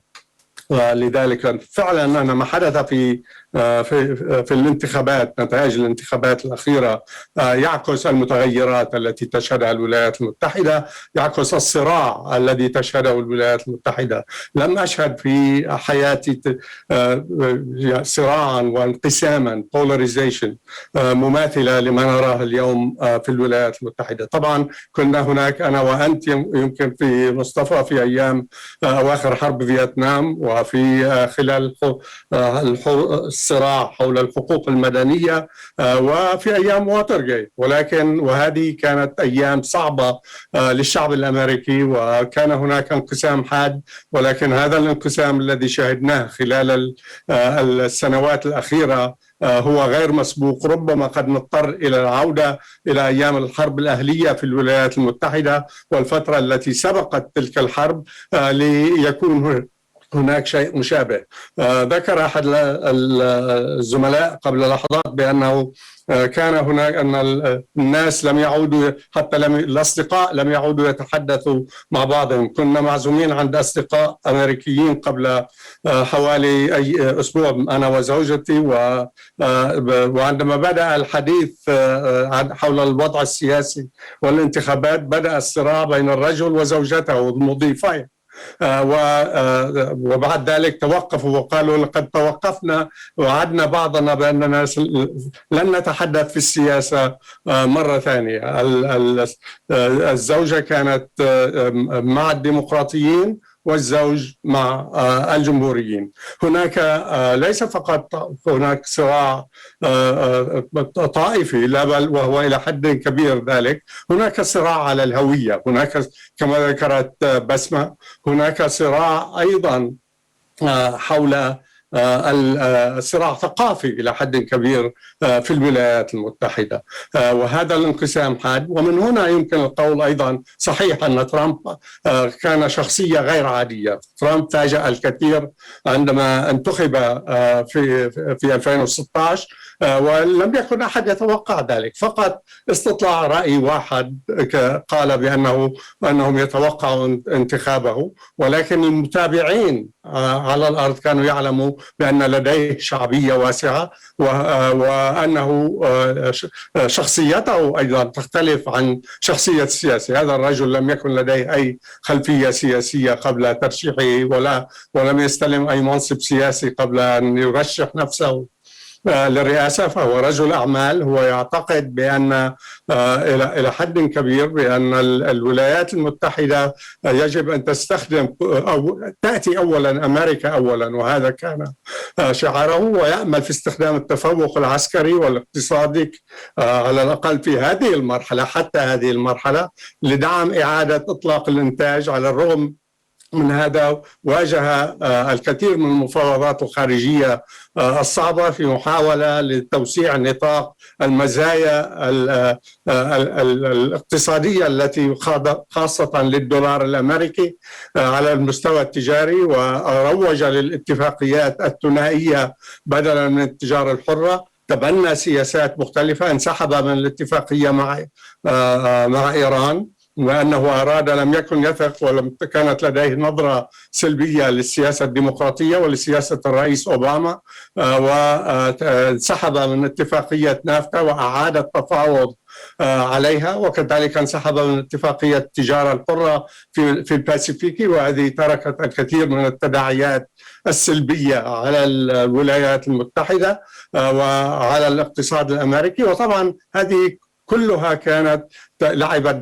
ولذلك فعلا أنا ما حدث في الانتخابات، نتائج الانتخابات الأخيرة يعكس المتغيرات التي تشهدها الولايات المتحدة، يعكس الصراع الذي تشهده الولايات المتحدة. لم أشهد في حياتي صراعا وانقساما polarization مماثلة لما نراه اليوم في الولايات المتحدة. طبعا كنا هناك أنا وأنت يمكن في مصطفى في أيام أواخر حرب فيتنام، وفي خلال الصراع حول الحقوق المدنية، وفي أيام واترغيت. وهذه كانت أيام صعبة للشعب الأمريكي، وكان هناك انقسام حاد. ولكن هذا الانقسام الذي شهدناه خلال السنوات الأخيرة هو غير مسبوق. ربما قد نضطر إلى العودة إلى أيام الحرب الأهلية في الولايات المتحدة والفترة التي سبقت تلك الحرب ليكون هناك شيء مشابه. ذكر أحد الزملاء قبل لحظات بأنه كان هناك أن الناس لم يعودوا، حتى الأصدقاء لم يعودوا يتحدثوا مع بعضهم. كنا معزومين عند أصدقاء أمريكيين قبل حوالي أسبوع أنا وزوجتي، وعندما بدأ الحديث حول الوضع السياسي والانتخابات بدأ الصراع بين الرجل وزوجته المضيفين، وبعد ذلك توقفوا وقالوا لقد توقفنا وعدنا بعضنا بأننا لن نتحدث في السياسة مرة ثانية. الزوجة كانت مع الديمقراطيين والزوج مع الجمهوريين. هناك ليس فقط هناك صراع طائفي، لا بل وهو إلى حد كبير ذلك هناك صراع على الهوية. هناك كما ذكرت بسمة هناك صراع أيضا حول الصراع ثقافي إلى حد كبير في الولايات المتحدة، وهذا الانقسام حاد. ومن هنا يمكن القول أيضا صحيح أن ترامب كان شخصية غير عادية. ترامب فاجأ الكثير عندما انتخب في 2016، ولم يكن أحد يتوقع ذلك. فقط استطلاع رأي واحد قال بأنهم يتوقعوا انتخابه، ولكن المتابعين على الأرض كانوا يعلموا بأن لديه شعبية واسعة، وأنه شخصيته أيضا تختلف عن شخصية السياسي. هذا الرجل لم يكن لديه أي خلفية سياسية قبل ترشيحه، ولم يستلم أي منصب سياسي قبل أن يرشح نفسه للرئاسة. فهو رجل أعمال. هو يعتقد بأن إلى حد كبير بأن الولايات المتحدة يجب أن تستخدم أو تأتي أولا أمريكا أولا، وهذا كان شعاره. ويأمل في استخدام التفوق العسكري والاقتصادي على الأقل في هذه المرحلة، حتى هذه المرحلة، لدعم إعادة إطلاق الإنتاج. على الرغم من هذا واجه الكثير من المفاوضات الخارجية الصعبة في محاولة لتوسيع نطاق المزايا الاقتصادية التي خاصة للدولار الأمريكي على المستوى التجاري، وروج للاتفاقيات الثنائية بدلا من التجارة الحرة. تبنى سياسات مختلفة، انسحب من الاتفاقية مع إيران، وأنه أراد لم يكن يثق ولم كانت لديه نظرة سلبية للسياسة الديمقراطية ولسياسة الرئيس أوباما، وانسحب من اتفاقية نافتا وأعاد التفاوض عليها. وكذلك انسحب من اتفاقية التجارة الحرة في الباسيفيكي، وهذه تركت الكثير من التداعيات السلبية على الولايات المتحدة وعلى الاقتصاد الأمريكي. وطبعا هذه كلها كانت لعبت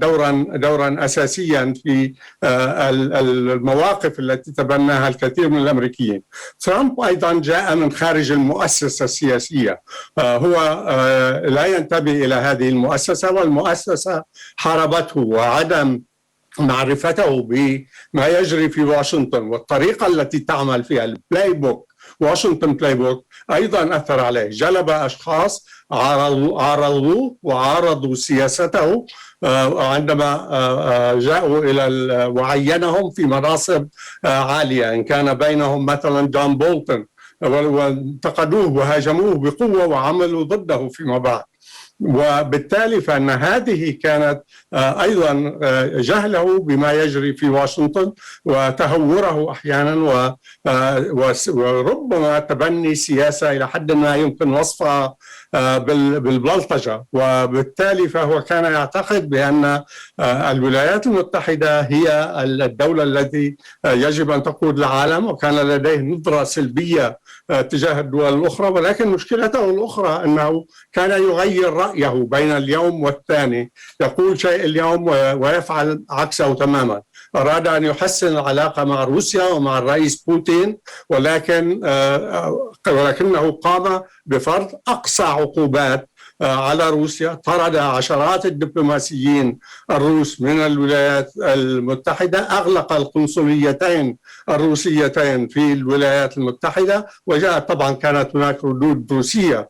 دورا أساسيا في المواقف التي تبناها الكثير من الأمريكيين. ترامب أيضا جاء من خارج المؤسسة السياسية، هو لا ينتمي إلى هذه المؤسسة، والمؤسسة حاربته، وعدم معرفته بما يجري في واشنطن والطريقة التي تعمل فيها البلاي بوك، واشنطن بلاي بوك، أيضا أثر عليه. جلب أشخاص عارضوه وعارضوا سياسته عندما جاءوا إلى وعينهم في مناصب عالية، إن كان بينهم مثلا جون بولتون، وانتقدوه وهاجموه بقوة وعملوا ضده فيما بعد. وبالتالي فإن هذه كانت أيضا جهله بما يجري في واشنطن وتهوره أحيانا وربما تبني سياسة إلى حد ما يمكن وصفها بالبلطجة. وبالتالي فهو كان يعتقد بأن الولايات المتحدة هي الدولة التي يجب أن تقود العالم، وكان لديه نظرة سلبية تجاه الدول الأخرى. ولكن مشكلته الأخرى أنه كان يغير رأيه بين اليوم والثاني، يقول شيء اليوم ويفعل عكسه تماما. أراد أن يحسن العلاقة مع روسيا ومع الرئيس بوتين، ولكنه قام بفرض أقصى عقوبات على روسيا، طرد عشرات الدبلوماسيين الروس من الولايات المتحدة، أغلق القنصليتين الروسيتين في الولايات المتحدة، وجاءت طبعا كانت هناك ردود روسية.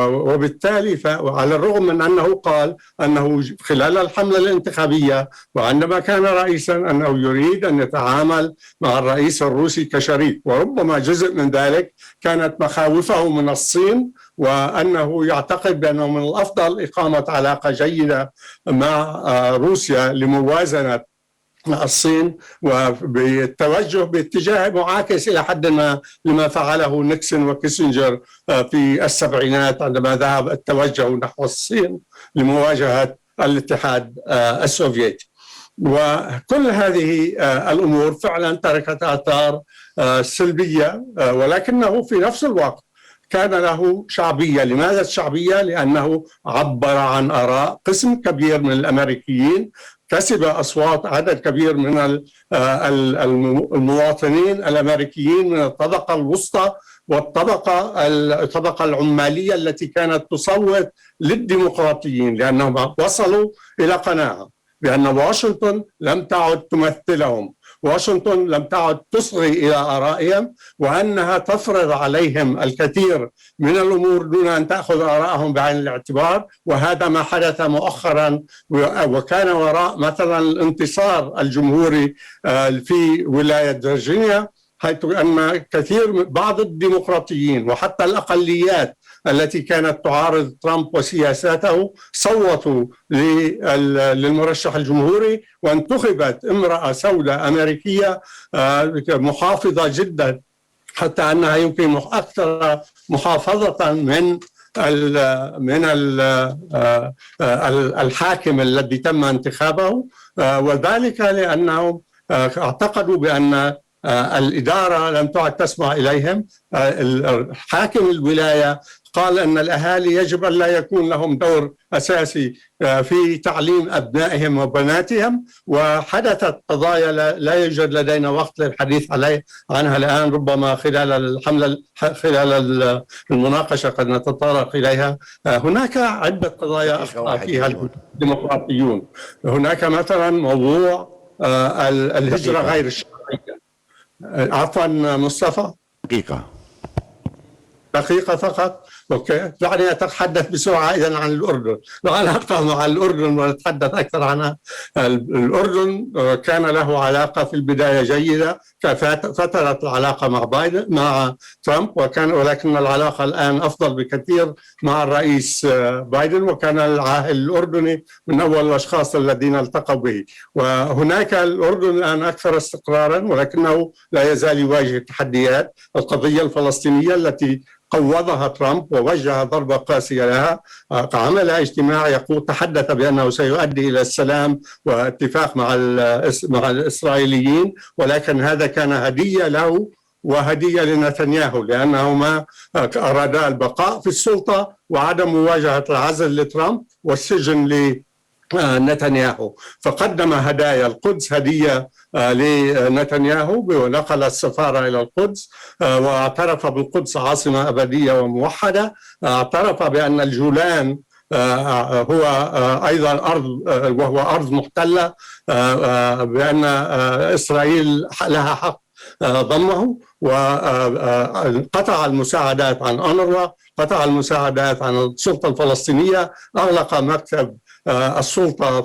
وبالتالي على الرغم من أنه قال أنه خلال الحملة الانتخابية وعندما كان رئيسا أنه يريد أن يتعامل مع الرئيس الروسي كشريك، وربما جزء من ذلك كانت مخاوفه من الصين، وأنه يعتقد بأنه من الأفضل إقامة علاقة جيدة مع روسيا لموازنة الصين، وبالتوجه باتجاه معاكس إلى حد ما لما فعله نيكسون وكيسنجر في السبعينات عندما ذهب التوجه نحو الصين لمواجهة الاتحاد السوفيتي. وكل هذه الأمور فعلا تركت آثار سلبية، ولكنه في نفس الوقت كان له شعبية. لماذا الشعبية؟ لأنه عبر عن آراء قسم كبير من الأمريكيين، كسب أصوات عدد كبير من المواطنين الأمريكيين من الطبقة الوسطى والطبقة العمالية التي كانت تصوت للديمقراطيين، لأنهم وصلوا إلى قناعة بأن واشنطن لم تعد تمثلهم، واشنطن لم تعد تصغي إلى آرائهم، وأنها تفرض عليهم الكثير من الأمور دون أن تأخذ آرائهم بعين الاعتبار. وهذا ما حدث مؤخرا، وكان وراء مثلا الانتصار الجمهوري في ولاية فيرجينيا، حيث أن كثير بعض الديمقراطيين وحتى الأقليات التي كانت تعارض ترامب وسياساته صوتوا للمرشح الجمهوري، وانتخبت امرأة سوداء أمريكية محافظة جدا، حتى أنها يمكن أكثر محافظة من الحاكم الذي تم انتخابه. وذلك لأنهم اعتقدوا بأن الإدارة لم تعد تسمع إليهم. حاكم الولاية قال أن الأهالي يجب أن لا يكون لهم دور أساسي في تعليم أبنائهم وبناتهم، وحدثت قضايا لا يوجد لدينا وقت للحديث عنها الآن، ربما خلال المناقشة قد نتطرق إليها. هناك عدة قضايا فيها الديمقراطيون. هناك مثلا موضوع الهجرة غير الشرعية. عفوا مصطفى، دقيقة فقط. أوكي، دعني أتحدث بسرعة إذن عن الأردن. العلاقة مع الأردن ونتحدث أكثر عنها. الأردن كان له علاقة في البداية جيدة، فترت العلاقة مع بايدن مع ترامب، ولكن العلاقة الآن أفضل بكثير مع الرئيس بايدن، وكان العاهل الأردني من أول الأشخاص الذين التقوا به. وهناك الأردن الآن أكثر استقرارا، ولكنه لا يزال يواجه تحديات. القضية الفلسطينية التي قوضها ترامب ووجه ضربة قاسية لها، عمل اجتماع تحدث بأنه سيؤدي إلى السلام واتفاق مع الإسرائيليين، ولكن هذا كان هدية له وهدية لنتنياهو، لأنهما أرادا البقاء في السلطة وعدم مواجهة العزل لترامب والسجن لنتنياهو. فقدم هدايا القدس هدية لنتنياهو ونقل السفارة إلى القدس، واعترف بالقدس عاصمة أبدية وموحدة. اعترف بأن الجولان هو أيضا أرض، وهو أرض محتلة، بأن إسرائيل لها حق ضمه، وقطع المساعدات عن أونروا، قطع المساعدات عن السلطة الفلسطينية، أغلق مكتب السلطة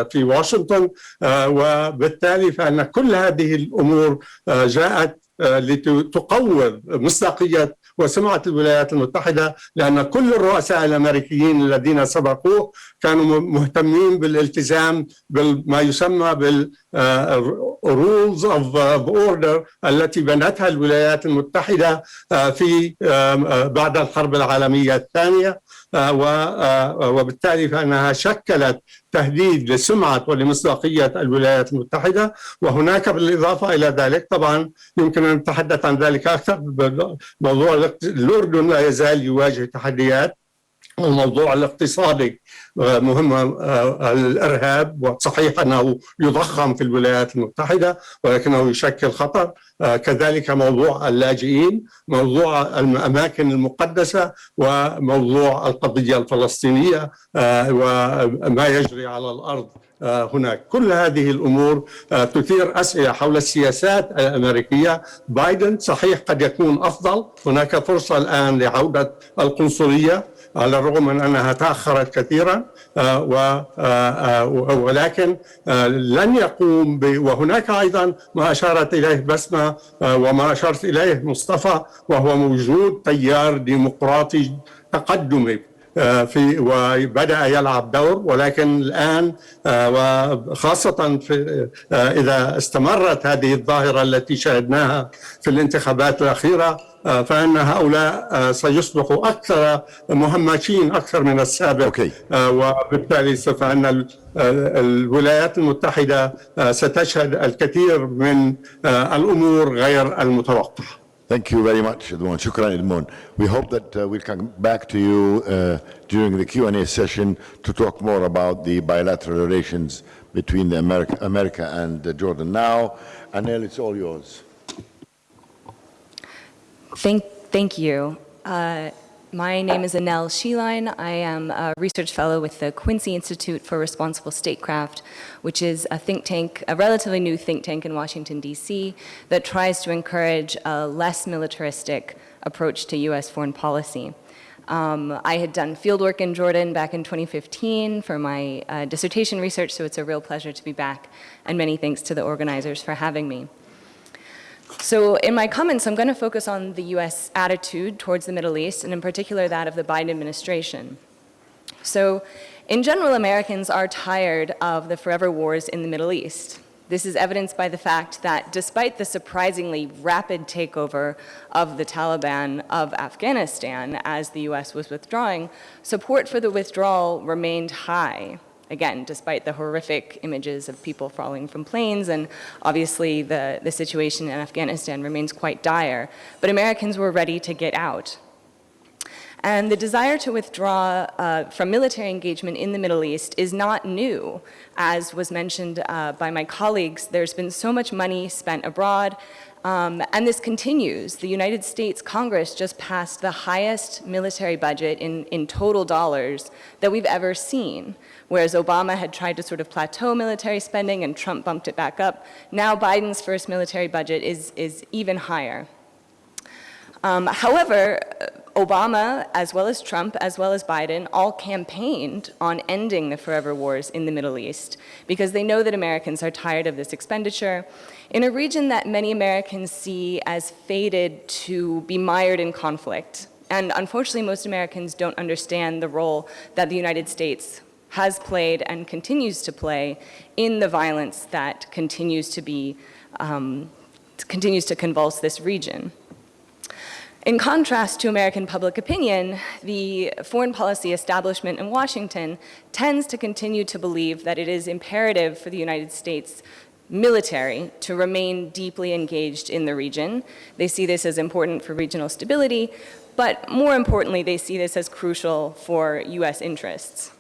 في واشنطن. وبالتالي فإن كل هذه الأمور جاءت لتقوض مصداقية وسمعة الولايات المتحدة، لأن كل الرؤساء الأمريكيين الذين سبقوه كانوا مهتمين بالالتزام بما يسمى بالrules of order التي بنتها الولايات المتحدة في بعد الحرب العالمية الثانية، وبالتالي فإنها شكلت تهديد لسمعة ولمصداقية الولايات المتحدة. وهناك بالإضافة إلى ذلك طبعا يمكن أن نتحدث عن ذلك أكثر، موضوع الأردن لا يزال يواجه تحديات، الموضوع الاقتصادي مهم، الإرهاب وصحيح أنه يضخم في الولايات المتحدة ولكنه يشكل خطر، كذلك موضوع اللاجئين، موضوع الأماكن المقدسة، وموضوع القضية الفلسطينية وما يجري على الأرض هناك. كل هذه الأمور تثير أسئلة حول السياسات الأمريكية. بايدن صحيح قد يكون أفضل، هناك فرصة الآن لعودة القنصلية على الرغم من أنها تأخرت كثيرا، ولكن لن يقوم وهناك أيضا ما أشارت إليه بسمة وما أشارت إليه مصطفى، وهو موجود تيار ديمقراطي تقدمي وبدأ يلعب دور، ولكن الآن وخاصة إذا استمرت هذه الظاهرة التي شاهدناها في الانتخابات الأخيرة، فإن هؤلاء سيصبحوا أكثر مهمشين أكثر من السابق. وبالتالي فإن الولايات المتحدة ستشهد الكثير من الأمور غير المتوقعة. Thank you very much, Edmond. Shukran, Edmond. We hope that we'll come back to you during the Q&A session to talk more about the bilateral relations between America and Jordan. Now, Anel, it's all yours. Thank you. My name is Anel Sheline. I am a research fellow with the Quincy Institute for Responsible Statecraft, which is a think tank, a relatively new think tank in Washington, D.C., that tries to encourage a less militaristic approach to U.S. foreign policy. I had done fieldwork in Jordan back in 2015 for my dissertation research, so it's a real pleasure to be back, and many thanks to the organizers for having me. So in my comments, I'm going to focus on the U.S. attitude towards the Middle East, and in particular that of the Biden administration. So in general, Americans are tired of the forever wars in the Middle East. This is evidenced by the fact that despite the surprisingly rapid takeover of the Taliban of Afghanistan as the U.S. was withdrawing, support for the withdrawal remained high. Again, despite the horrific images of people falling from planes, and obviously the situation in Afghanistan remains quite dire, but Americans were ready to get out. And the desire to withdraw from military engagement in the Middle East is not new. As was mentioned by my colleagues, there's been so much money spent abroad, and this continues. The United States Congress just passed the highest military budget in total dollars that we've ever seen. Whereas Obama had tried to sort of plateau military spending and Trump bumped it back up, now Biden's first military budget is even higher. However, Obama, as well as Trump, as well as Biden, all campaigned on ending the forever wars in the Middle East because they know that Americans are tired of this expenditure in a region that many Americans see as fated to be mired in conflict. And unfortunately, most Americans don't understand the role that the United States has played and continues to play in the violence that continues to convulse this region. In contrast to American public opinion, the foreign policy establishment in Washington tends to continue to believe that it is imperative for the United States military to remain deeply engaged in the region. They see this as important for regional stability, but more importantly, they see this as crucial for US interests.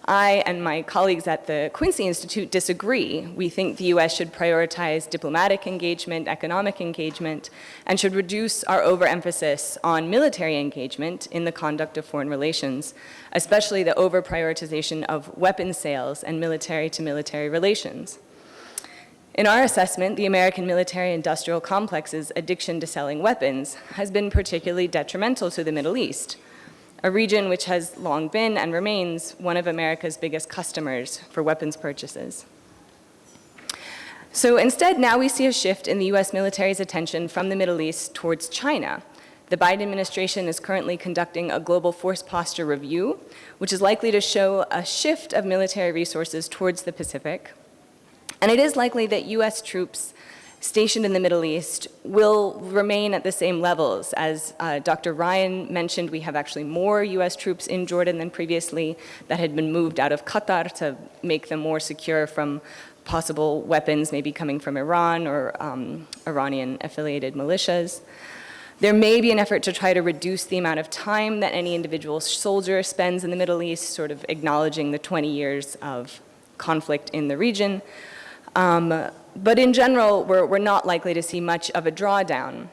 I and my colleagues at the Quincy Institute disagree. We think the US should prioritize diplomatic engagement, economic engagement, and should reduce our overemphasis on military engagement in the conduct of foreign relations, especially the over-prioritization of weapons sales and military-to-military relations. In our assessment, the American military-industrial complex's addiction to selling weapons has been particularly detrimental to the Middle East, a region which has long been and remains one of America's biggest customers for weapons purchases. So instead, now we see a shift in the US military's attention from the Middle East towards China. The Biden administration is currently conducting a global force posture review, which is likely to show a shift of military resources towards the Pacific. And it is likely that US troops stationed in the Middle East will remain at the same levels. As Dr. Ryan mentioned, we have actually more US troops in Jordan than previously that had been moved out of Qatar to make them more secure from possible weapons maybe coming from Iran or Iranian-affiliated militias. There may be an effort to try to reduce the amount of time that any individual soldier spends in the Middle East, sort of acknowledging the 20 years of conflict in the region. But in general, we're not likely to see much of a drawdown.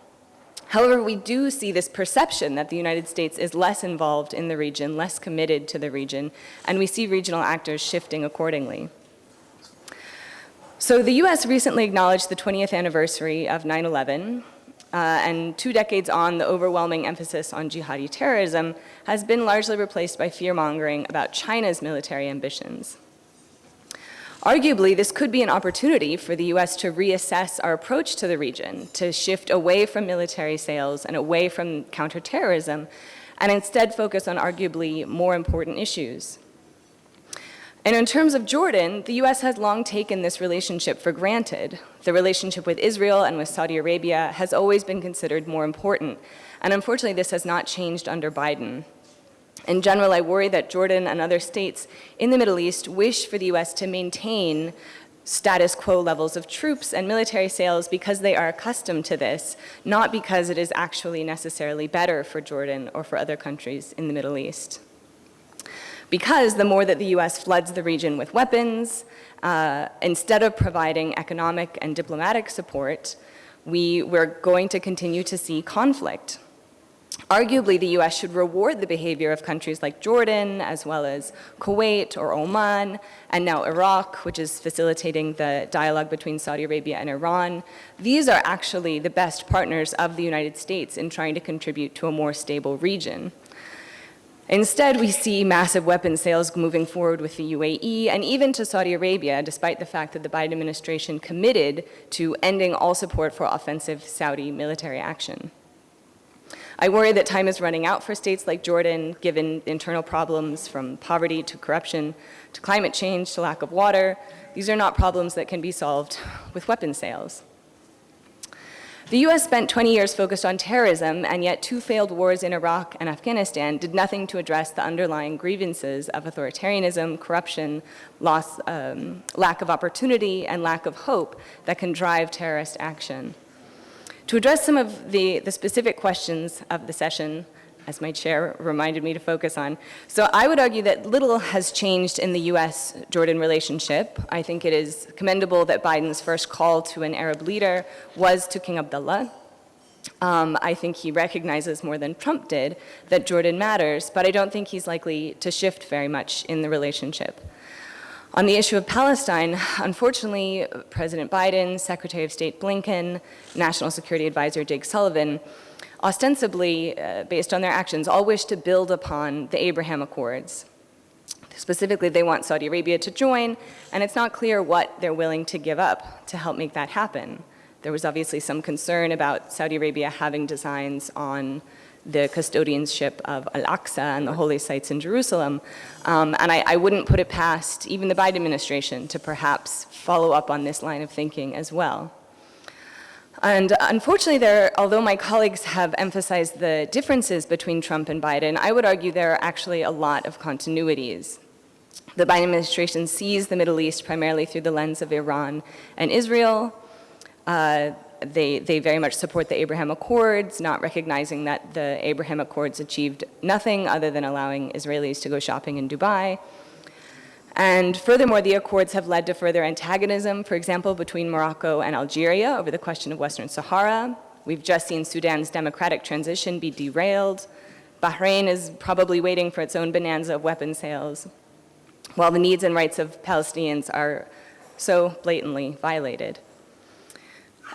However, we do see this perception that the United States is less involved in the region, less committed to the region, and we see regional actors shifting accordingly. So the US recently acknowledged the 20th anniversary of 9/11, and 2 decades on, the overwhelming emphasis on jihadi terrorism has been largely replaced by fear-mongering about China's military ambitions. Arguably, this could be an opportunity for the US to reassess our approach to the region, to shift away from military sales and away from counterterrorism, and instead focus on arguably more important issues. And in terms of Jordan, the US has long taken this relationship for granted. The relationship with Israel and with Saudi Arabia has always been considered more important, and unfortunately this has not changed under Biden. In general, I worry that Jordan and other states in the Middle East wish for the US to maintain status quo levels of troops and military sales because they are accustomed to this, not because it is actually necessarily better for Jordan or for other countries in the Middle East. Because the more that the US floods the region with weapons, instead of providing economic and diplomatic support, we're going to continue to see conflict. Arguably, the US should reward the behavior of countries like Jordan, as well as Kuwait or Oman, and now Iraq, which is facilitating the dialogue between Saudi Arabia and Iran. These are actually the best partners of the United States in trying to contribute to a more stable region. Instead, we see massive weapons sales moving forward with the UAE and even to Saudi Arabia, despite the fact that the Biden administration committed to ending all support for offensive Saudi military action. I worry that time is running out for states like Jordan, given internal problems from poverty to corruption to climate change to lack of water. These are not problems that can be solved with weapons sales. The US spent 20 years focused on terrorism, and yet 2 failed wars in Iraq and Afghanistan did nothing to address the underlying grievances of authoritarianism, corruption, lack of opportunity, and lack of hope that can drive terrorist action. To address some of the specific questions of the session, as my chair reminded me to focus on, so I would argue that little has changed in the US-Jordan relationship. I think it is commendable that Biden's first call to an Arab leader was to King Abdullah. I think he recognizes more than Trump did that Jordan matters, but I don't think he's likely to shift very much in the relationship. On the issue of Palestine, unfortunately, President Biden, Secretary of State Blinken, National Security Advisor Jake Sullivan, ostensibly, based on their actions, all wish to build upon the Abraham Accords. Specifically, they want Saudi Arabia to join, and it's not clear what they're willing to give up to help make that happen. There was obviously some concern about Saudi Arabia having designs on the custodianship of Al-Aqsa and the holy sites in Jerusalem. And I wouldn't put it past even the Biden administration to perhaps follow up on this line of thinking as well. And unfortunately, although my colleagues have emphasized the differences between Trump and Biden, I would argue there are actually a lot of continuities. The Biden administration sees the Middle East primarily through the lens of Iran and Israel. They very much support the Abraham Accords, not recognizing that the Abraham Accords achieved nothing other than allowing Israelis to go shopping in Dubai. And furthermore, the Accords have led to further antagonism, for example, between Morocco and Algeria over the question of Western Sahara. We've just seen Sudan's democratic transition be derailed. Bahrain is probably waiting for its own bonanza of weapon sales, while the needs and rights of Palestinians are so blatantly violated.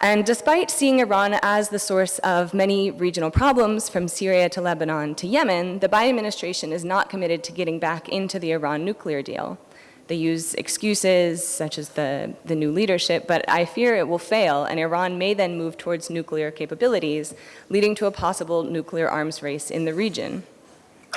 And despite seeing Iran as the source of many regional problems, from Syria to Lebanon to Yemen, the Biden administration is not committed to getting back into the Iran nuclear deal. They use excuses such as the new leadership, but I fear it will fail, and Iran may then move towards nuclear capabilities, leading to a possible nuclear arms race in the region.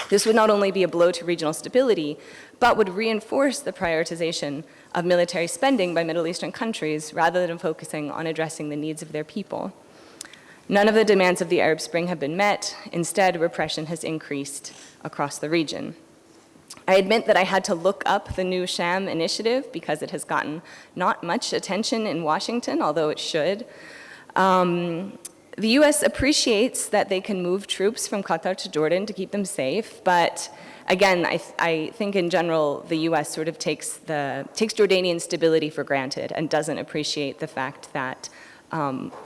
This would not only be a blow to regional stability, but would reinforce the prioritization of military spending by Middle Eastern countries rather than focusing on addressing the needs of their people. None of the demands of the Arab Spring have been met. Instead, repression has increased across the region. I admit that I had to look up the new Sham initiative because it has gotten not much attention in Washington, although it should. The U.S. appreciates that they can move troops from Qatar to Jordan to keep them safe, but again, I think in general the U.S. sort of takes Jordanian stability for granted and doesn't appreciate the fact that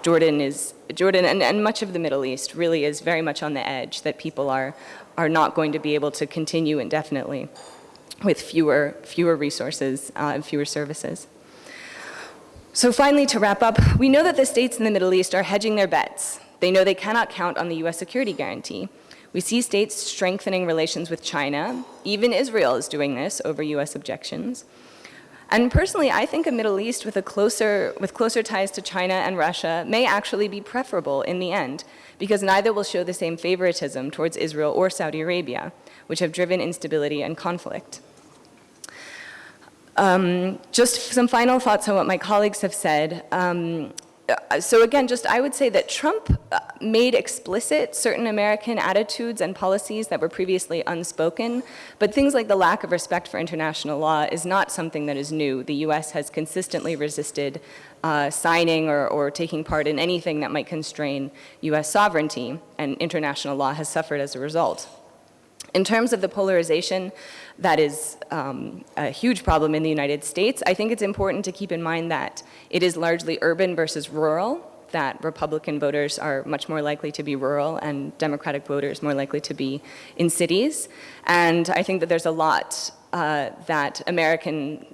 Jordan and much of the Middle East really is very much on the edge, that people are not going to be able to continue indefinitely with fewer resources and fewer services. So finally, to wrap up, we know that the states in the Middle East are hedging their bets. They know they cannot count on the U.S. security guarantee. We see states strengthening relations with China. Even Israel is doing this over U.S. objections. And personally, I think a Middle East with closer ties to China and Russia may actually be preferable in the end, because neither will show the same favoritism towards Israel or Saudi Arabia, which have driven instability and conflict. Just some final thoughts on what my colleagues have said. So again, I would say that Trump made explicit certain American attitudes and policies that were previously unspoken, but things like the lack of respect for international law is not something that is new. The U.S. has consistently resisted signing or taking part in anything that might constrain U.S. sovereignty, and international law has suffered as a result. In terms of the polarization that is a huge problem in the United States, I think it's important to keep in mind that it is largely urban versus rural, that Republican voters are much more likely to be rural and Democratic voters more likely to be in cities. And I think that there's a lot that American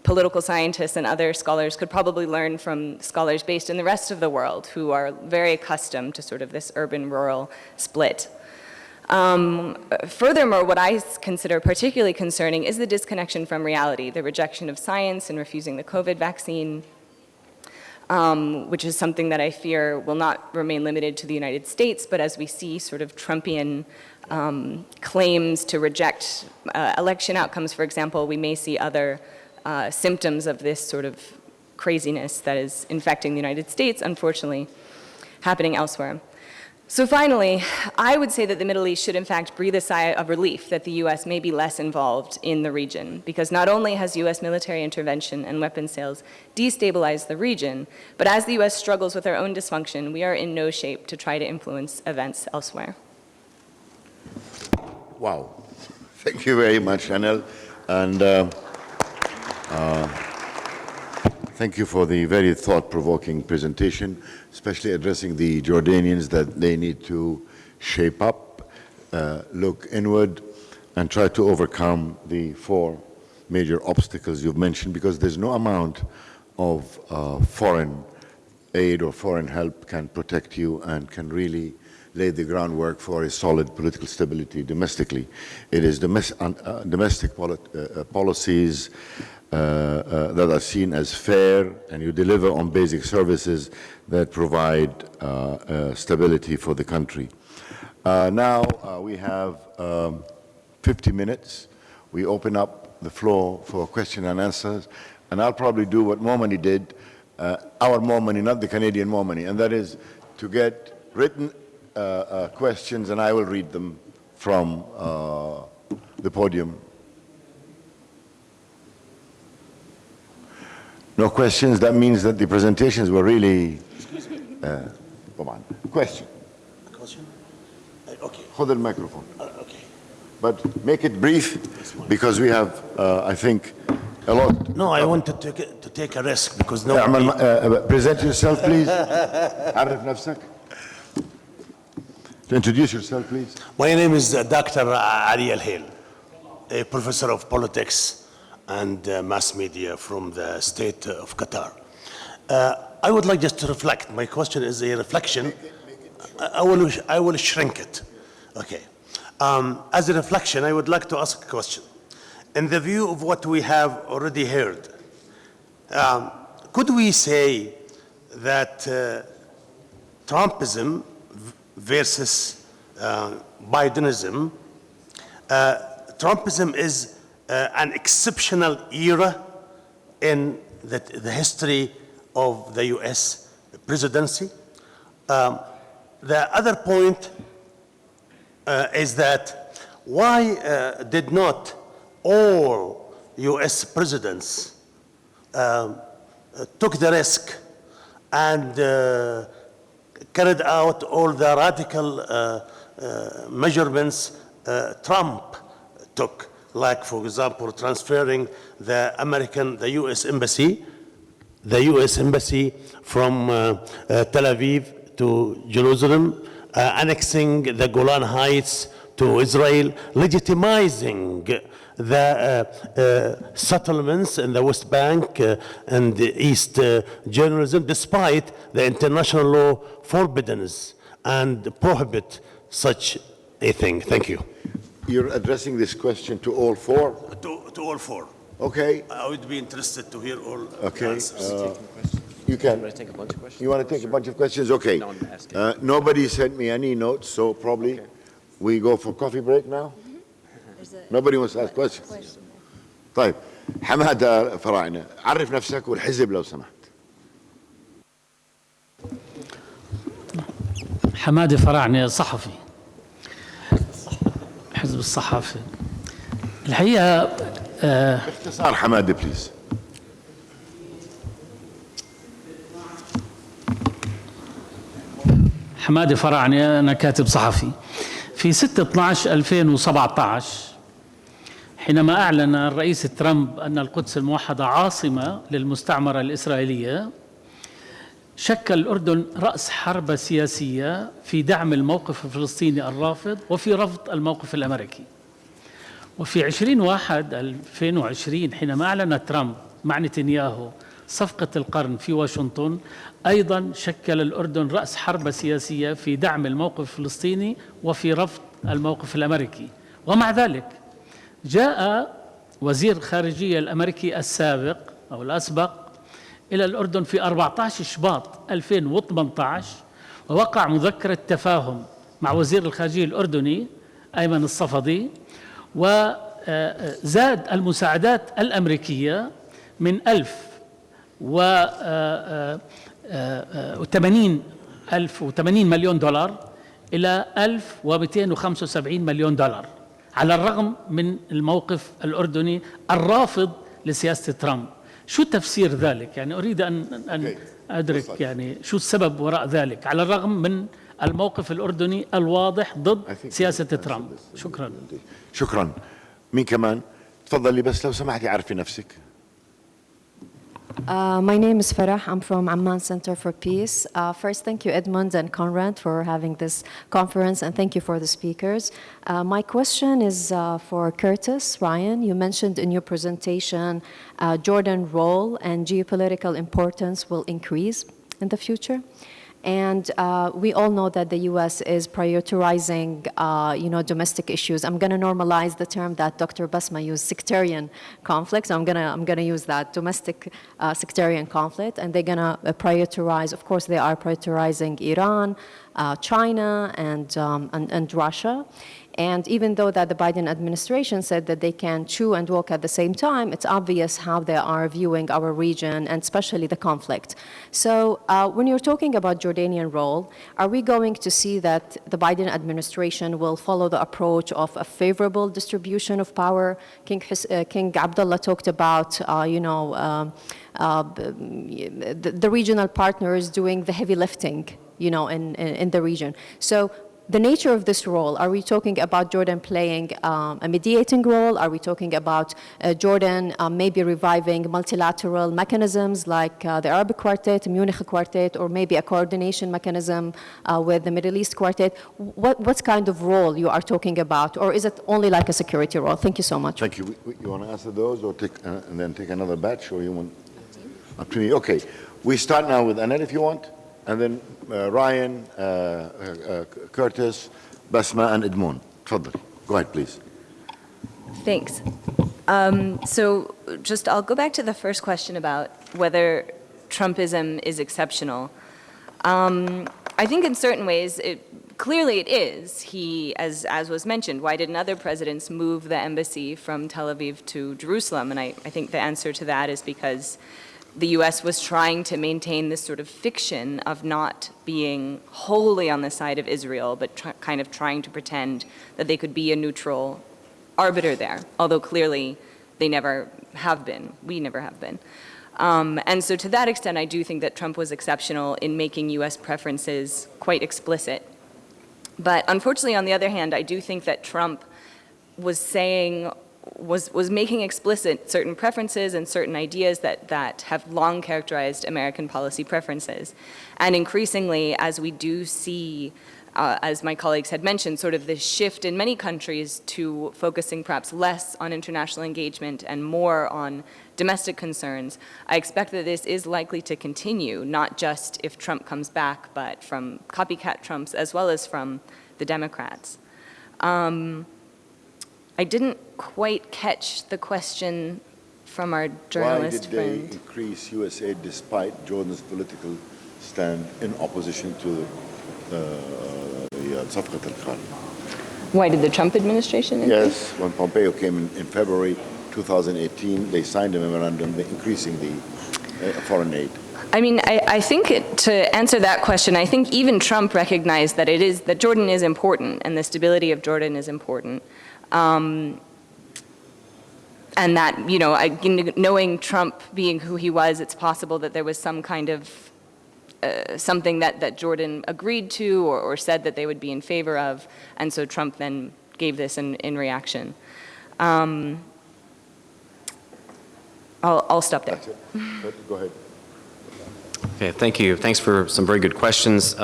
political scientists and other scholars could probably learn from scholars based in the rest of the world who are very accustomed to sort of this urban-rural split. Furthermore, what I consider particularly concerning is the disconnection from reality, the rejection of science and refusing the COVID vaccine, which is something that I fear will not remain limited to the United States, but as we see sort of Trumpian claims to reject election outcomes, for example, we may see other symptoms of this sort of craziness that is infecting the United States, unfortunately, happening elsewhere. So finally, I would say that the Middle East should in fact breathe a sigh of relief that the U.S. may be less involved in the region, because not only has U.S. military intervention and weapons sales destabilized the region, but as the U.S. struggles with our own dysfunction, we are in no shape to try to influence events elsewhere. Wow. Thank you very much, Anil. And thank you for the very thought-provoking presentation, especially addressing the Jordanians that they need to shape up, look inward, and try to overcome the 4 major obstacles you've mentioned, because there's no amount of foreign aid or foreign help can protect you and can really lay the groundwork for a solid political stability domestically. It is domestic policies that are seen as fair, and you deliver on basic services that provide stability for the country. Now we have 50 minutes. We open up the floor for question and answers, and I'll probably do what more money did, our more money, not the Canadian more money, and that is to get written questions, and I will read them from the podium. No questions. That means that the presentations were really. طبعا. Question. Question? Okay. خذ الميكروفون. Okay. But make it brief, because we have, I think, a lot. No, I want to take a risk because no. Present yourself, please. عرف نفسك. To introduce yourself, please. My name is Dr. Ali Al-Hail, a professor of politics and mass media from the state of Qatar. I would like just to reflect. My question is a reflection. I will shrink it. Okay. As a reflection, I would like to ask a question. In the view of what we have already heard, could we say that Trumpism versus Bidenism, Trumpism is an exceptional era in the history of the US presidency? The other point is that why did not all US presidents took the risk and carried out all the radical measurements Trump took, like, for example, transferring the US embassy from Tel Aviv to Jerusalem, annexing the Golan Heights to Israel, legitimizing the settlements in the West Bank and the East Jerusalem, despite the international law forbids and prohibit such a thing. Thank you. You're addressing this question to all four? To all four. Okay. I would be interested to hear all Okay. answers. You can. You want to take a bunch of questions? You want to take a bunch of questions? Okay. No, I'm asking. Nobody sent me any notes, so probably we go for coffee break now? Nobody wants to ask questions. طيب حمادة فراعنة، عرف نفسك والحزب لو سمحت. حمادة فراعنة، صحفي، حزب الصحافة. الحقيقة باختصار حمادة بليز. حمادة فراعنة، أنا كاتب صحفي. في 6/12/2017 حينما أعلن الرئيس ترامب أن القدس الموحدة عاصمة للمستعمرة الإسرائيلية، شكل الأردن رأس حرب سياسية في دعم الموقف الفلسطيني الرافض وفي رفض الموقف الأمريكي. وفي 20/1/2020 حينما أعلن ترامب مع نتنياهو صفقة القرن في واشنطن، أيضا شكل الأردن رأس حرب سياسية في دعم الموقف الفلسطيني وفي رفض الموقف الأمريكي. ومع ذلك جاء وزير الخارجية الأمريكي السابق أو الأسبق إلى الأردن في 14 شباط 2018 ووقع مذكرة تفاهم مع وزير الخارجية الأردني أيمن الصفدي، وزاد المساعدات الأمريكية من 1080 مليون دولار إلى 1275 مليون دولار، على الرغم من الموقف الأردني الرافض لسياسة ترامب. شو تفسير ذلك؟ يعني أريد أن أدرك يعني شو السبب وراء ذلك، على الرغم من الموقف الأردني الواضح ضد سياسة ترامب. شكرا. شكرا. مين كمان؟ تفضلي بس لو سمحتي عرفي نفسك. My name is Farah. I'm from Amman Center for Peace. First, thank you, Edmund and Conrad, for having this conference, and thank you for the speakers. My question is for Curtis. Ryan, you mentioned in your presentation Jordan's role and geopolitical importance will increase in the future. And we all know that the U.S. is prioritizing, domestic issues. I'm going to normalize the term that Dr. Basma used, sectarian conflict. So I'm going to use that, domestic sectarian conflict. And they're going to prioritize, of course, they are prioritizing Iran, China, and Russia. And even though that the Biden administration said that they can chew and walk at the same time, it's obvious how they are viewing our region and especially the conflict. So when you're talking about Jordanian role, are we going to see that the Biden administration will follow the approach of a favorable distribution of power? King Abdullah talked about, the regional partners doing the heavy lifting, in the region. So the nature of this role, are we talking about Jordan playing a mediating role? Are we talking about Jordan maybe reviving multilateral mechanisms like the Arabic Quartet, Munich Quartet, or maybe a coordination mechanism with the Middle East Quartet? What kind of role you are talking about? Or is it only like a security role? Thank you so much. Thank you. You want to answer those or take, and then take another batch, or you want? Up to me. Okay. We start now with Anel if you want, and then Ryan, Curtis, Basma, and Edmond. Tfadl. Go ahead, please. Thanks. So I'll go back to the first question about whether Trumpism is exceptional. I think in certain ways, clearly it is. He, as was mentioned, why didn't other presidents move the embassy from Tel Aviv to Jerusalem? And I think the answer to that is because the U.S. was trying to maintain this sort of fiction of not being wholly on the side of Israel, but kind of trying to pretend that they could be a neutral arbiter there, although clearly they never have been. We never have been. And so to that extent, I do think that Trump was exceptional in making U.S. preferences quite explicit. But unfortunately, on the other hand, I do think that Trump was making explicit certain preferences and certain ideas that have long characterized American policy preferences. And increasingly, as we do see, as my colleagues had mentioned, sort of this shift in many countries to focusing perhaps less on international engagement and more on domestic concerns, I expect that this is likely to continue, not just if Trump comes back, but from copycat Trumps as well as from the Democrats. I didn't quite catch the question from our journalist friend. Why did they increase U.S. aid despite Jordan's political stand in opposition to صفقة الخان? Why did the Trump administration increase? Yes, when Pompeo came in February 2018, they signed a memorandum increasing the foreign aid. I mean, I think to answer that question, I think even Trump recognized that Jordan is important and the stability of Jordan is important. And that, knowing Trump being who he was, it's possible that there was some kind of something that Jordan agreed to or said that they would be in favor of, and so Trump then gave this in reaction. I'll stop there. That's it. Go ahead. Okay, thank you. Thanks for some very good questions.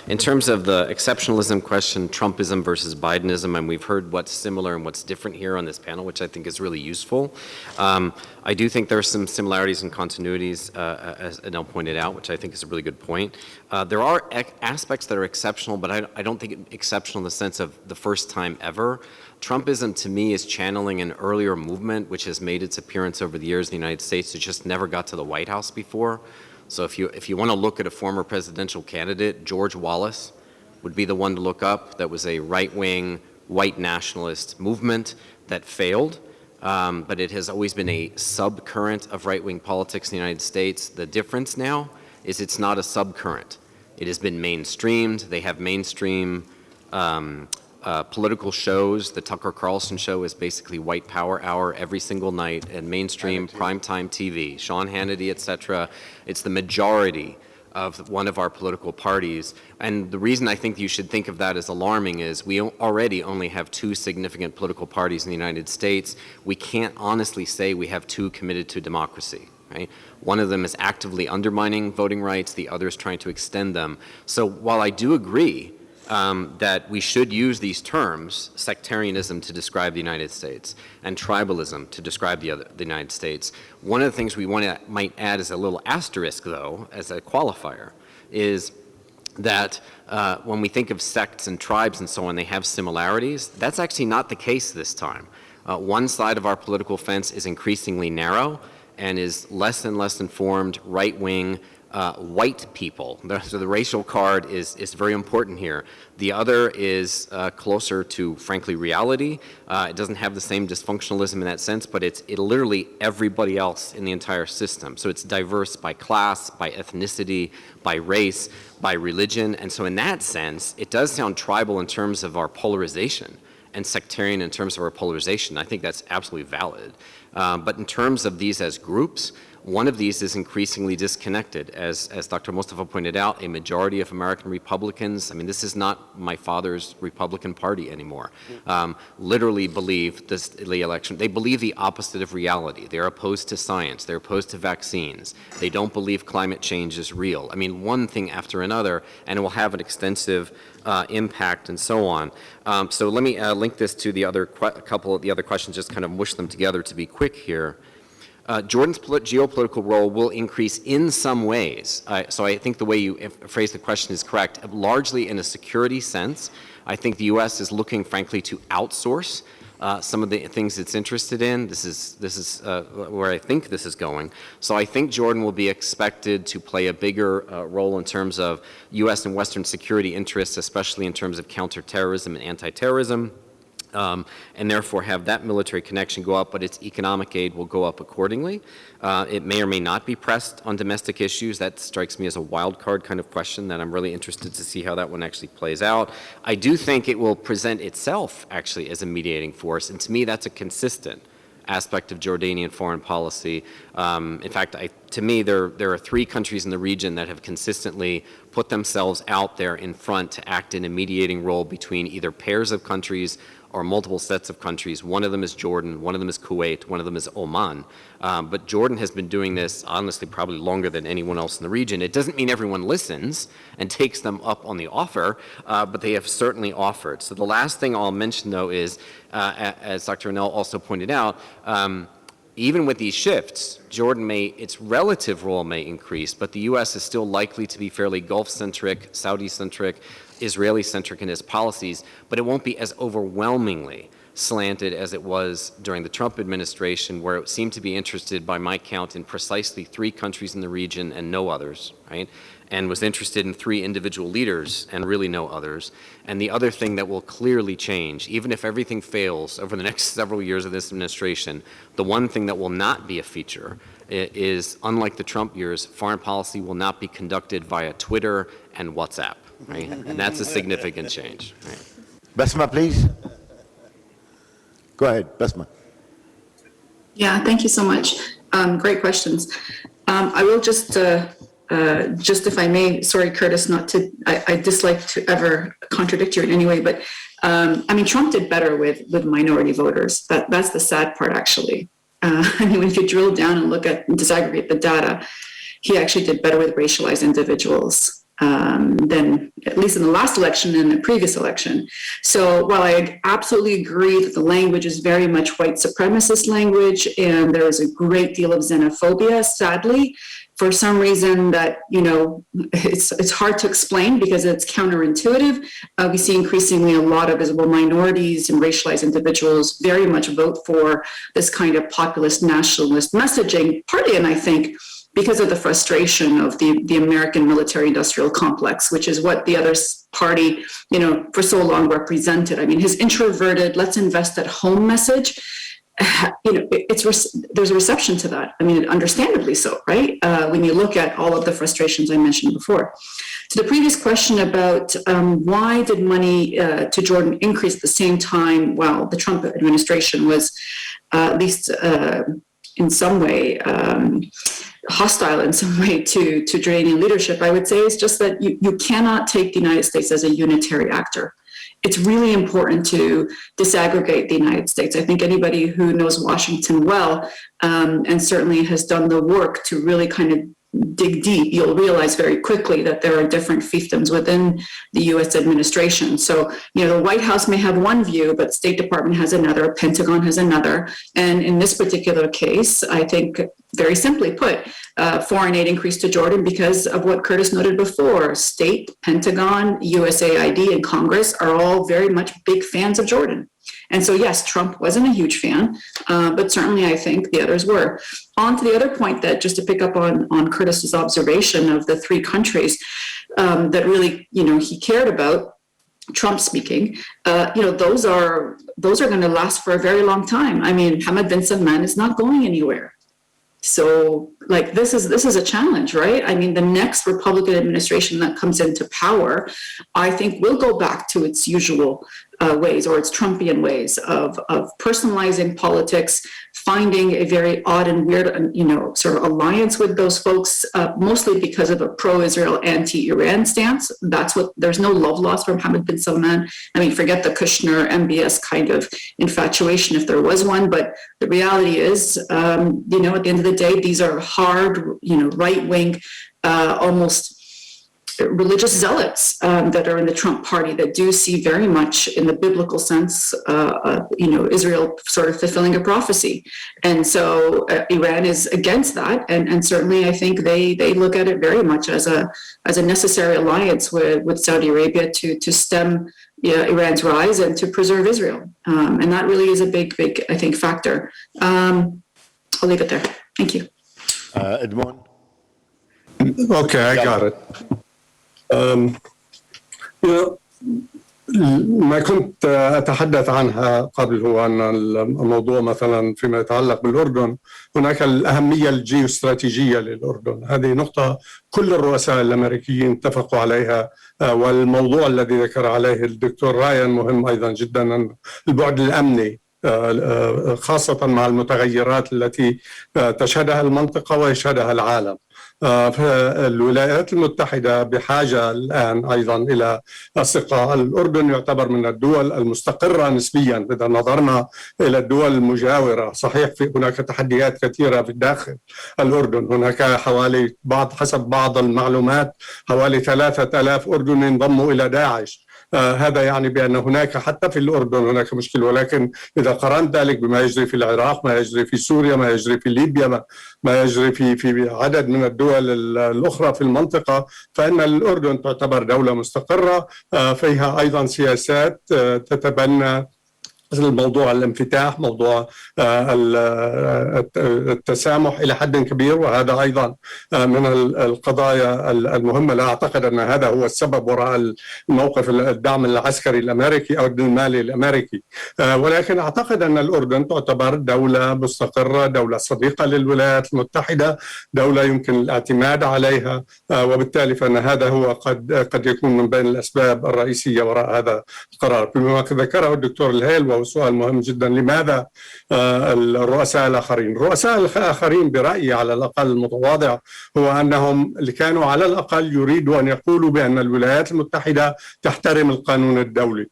In terms of the exceptionalism question, Trumpism versus Bidenism, and we've heard what's similar and what's different here on this panel, which I think is really useful. I do think there are some similarities and continuities, as Anel pointed out, which I think is a really good point. There are aspects that are exceptional, but I don't think exceptional in the sense of the first time ever. Trumpism, to me, is channeling an earlier movement which has made its appearance over the years in the United States. It just never got to the White House before. So if you want to look at a former presidential candidate, George Wallace would be the one to look up. That was a right-wing, white nationalist movement that failed, but it has always been a subcurrent of right-wing politics in the United States. The difference now is it's not a subcurrent. It has been mainstreamed. They have mainstream political shows. The Tucker Carlson show is basically white power hour every single night and mainstream primetime TV. Sean Hannity, etc. It's the majority of one of our political parties. And the reason I think you should think of that as alarming is we already only have two significant political parties in the United States. We can't honestly say we have two committed to democracy. Right? One of them is actively undermining voting rights. The other is trying to extend them. So while I do agree that we should use these terms, sectarianism to describe the United States and tribalism to describe the United States, one of the things we might add as a little asterisk, though, as a qualifier, is that when we think of sects and tribes and so on, they have similarities. That's actually not the case this time. One side of our political fence is increasingly narrow and is less and less informed, right-wing, white people. So the racial card is very important here. The other is closer to, frankly, reality. It doesn't have the same dysfunctionalism in that sense, but it's literally everybody else in the entire system. So it's diverse by class, by ethnicity, by race, by religion. And so in that sense, it does sound tribal in terms of our polarization and sectarian in terms of our polarization. I think that's absolutely valid. But in terms of these as groups, one of these is increasingly disconnected. As Dr. Mustafa pointed out, a majority of American Republicans, I mean, this is not my father's Republican Party anymore, literally believe the election. They believe the opposite of reality. They're opposed to science. They're opposed to vaccines. They don't believe climate change is real. I mean, one thing after another, and it will have an extensive impact and so on. So let me link this to the other couple of the other questions, just kind of mush them together to be quick here. Jordan's geopolitical role will increase in some ways. So I think the way you phrase the question is correct. Largely in a security sense, I think the U.S. is looking, frankly, to outsource some of the things it's interested in. This is where I think this is going. So I think Jordan will be expected to play a bigger role in terms of U.S. and Western security interests, especially in terms of counterterrorism and anti-terrorism. And therefore have that military connection go up, but its economic aid will go up accordingly. It may or may not be pressed on domestic issues. That strikes me as a wild card kind of question that I'm really interested to see how that one actually plays out. I do think it will present itself actually as a mediating force, and to me that's a consistent aspect of Jordanian foreign policy. In fact, to me, there are three countries in the region that have consistently put themselves out there in front to act in a mediating role between either pairs of countries or multiple sets of countries. One of them is Jordan, one of them is Kuwait, one of them is Oman. But Jordan has been doing this, honestly, probably longer than anyone else in the region. It doesn't mean everyone listens and takes them up on the offer, but they have certainly offered. So the last thing I'll mention, though, is, as Dr. Anel also pointed out, even with these shifts, its relative role may increase, but the U.S. is still likely to be fairly Gulf-centric, Saudi-centric, Israeli-centric in its policies, but it won't be as overwhelmingly slanted as it was during the Trump administration, where it seemed to be interested, by my count, in precisely 3 countries in the region and no others, right? And was interested in 3 individual leaders and really no others. And the other thing that will clearly change, even if everything fails over the next several years of this administration, the one thing that will not be a feature is, unlike the Trump years, foreign policy will not be conducted via Twitter and WhatsApp, right? And that's a significant change. Right? Basma, please. Go ahead, Basma. Yeah, thank you so much. Great questions. I will just if I may, sorry, Curtis, I dislike to ever contradict you in any way, but I mean, Trump did better with minority voters. That's the sad part, actually. I mean, if you drill down and look at and disaggregate the data, he actually did better with racialized individuals than, at least in the last election and the previous election. So while I absolutely agree that the language is very much white supremacist language and there is a great deal of xenophobia, sadly, for some reason that, it's hard to explain because it's counterintuitive. We see increasingly a lot of visible minorities and racialized individuals very much vote for this kind of populist nationalist messaging, partly, and I think, because of the frustration of the American military-industrial complex, which is what the other party, for so long represented. I mean, his introverted, let's invest at home message, there's a reception to that. I mean, understandably so, right? When you look at all of the frustrations I mentioned before. To the previous question about why did money to Jordan increase at the same time while the Trump administration was at least in some way hostile in some way to Jordanian leadership, I would say is just that you cannot take the United States as a unitary actor. It's really important to disaggregate the United States. I think anybody who knows Washington well and certainly has done the work to really kind of dig deep, you'll realize very quickly that there are different fiefdoms within the U.S. administration. So, the White House may have one view, but State Department has another, Pentagon has another. And in this particular case, I think, very simply put, foreign aid increased to Jordan because of what Curtis noted before. State, Pentagon, USAID, and Congress are all very much big fans of Jordan. And so, yes, Trump wasn't a huge fan, but certainly I think the others were. On to the other point that, just to pick up on Curtis's observation of the three countries that really, he cared about, Trump speaking, those are going to last for a very long time. I mean, Mohammed bin Salman is not going anywhere. So, like, this is a challenge, right? I mean, the next Republican administration that comes into power, I think, will go back to its usual ways, or its Trumpian ways of personalizing politics, finding a very odd and weird, sort of alliance with those folks, mostly because of a pro-Israel, anti-Iran stance. There's no love lost from Mohammed bin Salman. I mean, forget the Kushner, MBS kind of infatuation, if there was one, but the reality is, at the end of the day, these are hard, right-wing, almost religious zealots that are in the Trump party that do see very much in the biblical sense, Israel sort of fulfilling a prophecy. And so Iran is against that. And certainly I think they look at it very much as a necessary alliance with Saudi Arabia to stem Iran's rise and to preserve Israel. And that really is a big, I think, factor. I'll leave it there. Thank you. Edmond? Okay, I got it. ما كنت أتحدث عنها قبل هو أن الموضوع مثلا فيما يتعلق بالأردن هناك الأهمية الجيوستراتيجية للأردن. هذه نقطة كل الرؤساء الأمريكيين اتفقوا عليها، والموضوع الذي ذكر عليه الدكتور رايان مهم أيضا جدا، البعد الأمني خاصة مع المتغيرات التي تشهدها المنطقة ويشهدها العالم. فالولايات المتحدة بحاجة الآن أيضا إلى الثقة. الأردن يعتبر من الدول المستقرة نسبيا إذا نظرنا إلى الدول المجاورة. صحيح هناك تحديات كثيرة في داخل الأردن، هناك حوالي حسب بعض المعلومات حوالي 3000 أردني انضموا إلى داعش. هذا يعني بأن هناك حتى في الأردن هناك مشكلة، ولكن إذا قارنت ذلك بما يجري في العراق، ما يجري في سوريا، ما يجري في ليبيا، ما يجري في عدد من الدول الأخرى في المنطقة، فإن الأردن تعتبر دولة مستقرة فيها أيضا سياسات تتبنى الموضوع الانفتاح، موضوع التسامح إلى حد كبير، وهذا أيضا من القضايا المهمة. لا أعتقد أن هذا هو السبب وراء الموقف الدعم العسكري الأمريكي أو المالي الأمريكي، ولكن أعتقد أن الأردن تعتبر دولة مستقرة، دولة صديقة للولايات المتحدة، دولة يمكن الاعتماد عليها، وبالتالي فإن هذا هو قد يكون من بين الأسباب الرئيسية وراء هذا القرار. بما ذكره الدكتور الهيل وهو سؤال مهم جدا، لماذا الرؤساء الآخرين برأيي على الأقل المتواضع هو أنهم كانوا على الأقل يريدوا أن يقولوا بأن الولايات المتحدة تحترم القانون الدولي،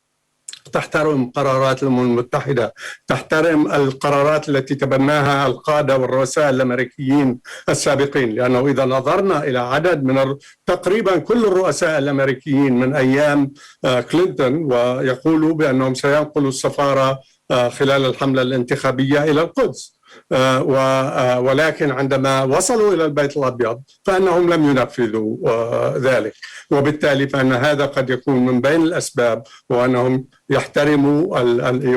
تحترم قرارات الأمم المتحدة، تحترم القرارات التي تبناها القادة والرؤساء الأمريكيين السابقين. لأنه إذا نظرنا إلى عدد من تقريبا كل الرؤساء الأمريكيين من أيام كلينتون ويقولوا بأنهم سينقلوا السفارة خلال الحملة الانتخابية إلى القدس، ولكن عندما وصلوا إلى البيت الأبيض فإنهم لم ينفذوا ذلك، وبالتالي فإن هذا قد يكون من بين الأسباب، وأنهم يحترموا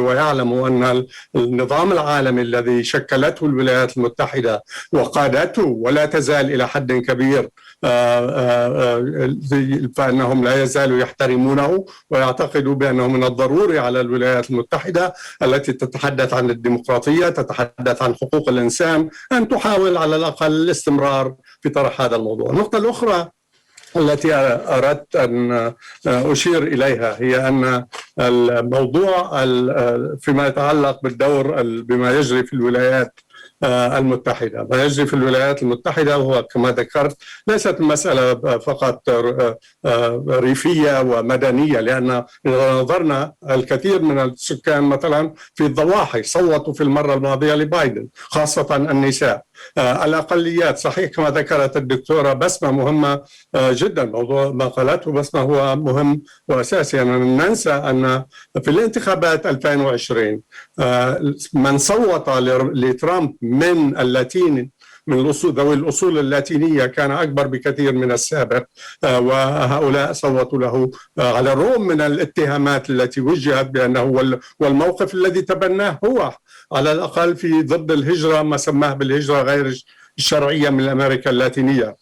ويعلموا أن النظام العالمي الذي شكلته الولايات المتحدة وقادته ولا تزال إلى حد كبير فإنهم لا يزالوا يحترمونه، ويعتقدوا بأنه من الضروري على الولايات المتحدة التي تتحدث عن الديمقراطية، تتحدث عن حقوق الإنسان، أن تحاول على الأقل الاستمرار في طرح هذا الموضوع. النقطة الأخرى التي أردت أن أشير إليها هي أن الموضوع فيما يتعلق بالدور بما يجري في الولايات المتحدة. ما يجري في الولايات المتحدة هو كما ذكرت ليست مسألة فقط ريفية ومدنية، لأن إذا نظرنا الكثير من السكان مثلا في الضواحي صوتوا في المرة الماضية لبايدن، خاصة النساء. الأقليات صحيح كما ذكرت الدكتورة بسمة مهمة جدا، موضوع ما قالته بسمة هو مهم وأساسي. أننا ننسى أن في الانتخابات 2020 من صوت لترامب من اللاتين من ذوي الأصول اللاتينية كان أكبر بكثير من السابق، وهؤلاء صوتوا له على الرغم من الاتهامات التي وجهت بأنه والموقف الذي تبناه هو على الأقل في ضد الهجرة، ما سماه بالهجرة غير الشرعية من أمريكا اللاتينية.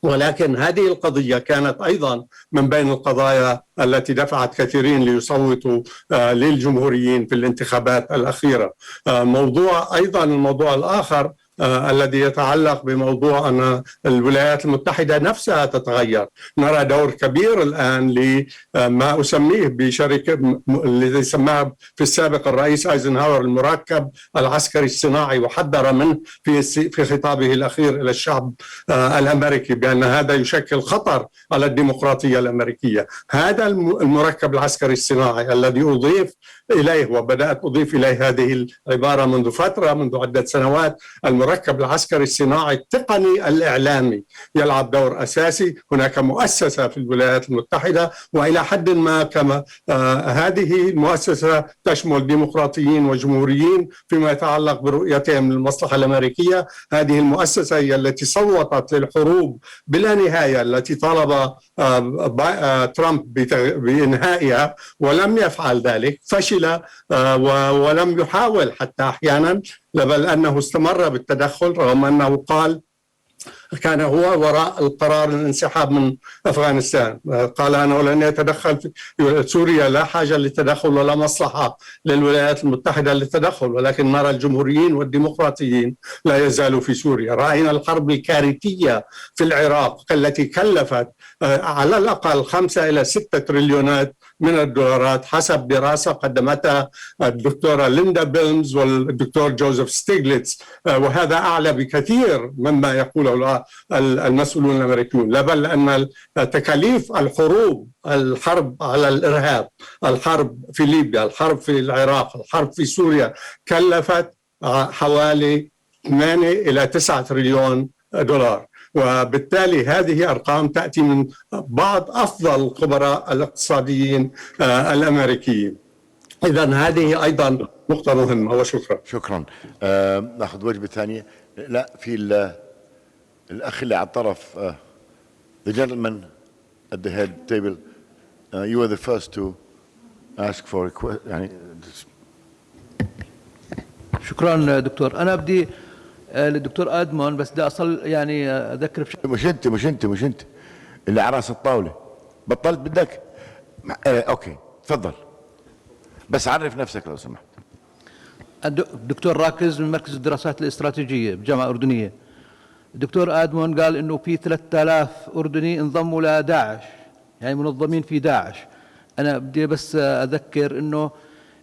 ولكن هذه القضية كانت أيضا من بين القضايا التي دفعت كثيرين ليصوتوا للجمهوريين في الانتخابات الأخيرة. الموضوع الآخر الذي يتعلق بموضوع أن الولايات المتحدة نفسها تتغير. نرى دور كبير الآن لما أسميه بشركة الذي سماه في السابق الرئيس ايزنهاور المركب العسكري الصناعي، وحذر منه في خطابه الأخير إلى الشعب الأمريكي بأن هذا يشكل خطر على الديمقراطية الأمريكية. هذا المركب العسكري الصناعي الذي أضيف إليه، وبدأت أضيف إليه هذه العبارة منذ فترة، منذ عدة سنوات، المركب العسكري الصناعي التقني الإعلامي يلعب دور أساسي. هناك مؤسسة في الولايات المتحدة، وإلى حد ما كما هذه المؤسسة تشمل ديمقراطيين وجمهوريين فيما يتعلق برؤيتهم للمصلحة الأمريكية. هذه المؤسسة هي التي صوتت للحروب بلا نهاية التي طالب ترامب بإنهائها، ولم يفعل ذلك، فشل ولم يحاول حتى أحيانا، بل أنه استمر بالتدخل رغم أنه قال كان هو وراء القرار الانسحاب من أفغانستان. قال أنه لن يتدخل في سوريا، لا حاجة للتدخل ولا مصلحة للولايات المتحدة للتدخل، ولكن نرى الجمهوريين والديمقراطيين لا يزالوا في سوريا. رأينا الحرب الكارثية في العراق التي كلفت على الأقل 5 إلى 6 تريليونات من الدولارات حسب دراسة قدمتها الدكتورة ليندا بيلمز والدكتور جوزيف ستيغليتس، وهذا أعلى بكثير مما يقوله المسؤولون الأمريكيون. لا بل أن تكاليف الحرب على الإرهاب، الحرب في ليبيا، الحرب في العراق، الحرب في سوريا، كلفت حوالي 8 إلى 9 تريليون دولار. وبالتالي هذه أرقام تأتي من بعض أفضل الخبراء الاقتصاديين الأمريكيين. إذن هذه أيضا نقطة مهمة، وشكرا. شكرا. ناخذ وجبة ثانية. لا، في الأخ اللي على الطرف. The gentleman at the head table, you were the first to ask for a question. يعني شكرا دكتور. أنا بدي للدكتور أدمون، بس بدي أصل يعني أذكر مش أنت اللي على راس الطاولة. بطلت بدك؟ أوكي تفضل، بس عرف نفسك لو سمحت. الدكتور راكز من مركز الدراسات الاستراتيجية بجامعة أردنية. الدكتور آدمون قال إنه في 3000 أردني انضموا لداعش، يعني منظمين في داعش. أنا بدي بس أذكر إنه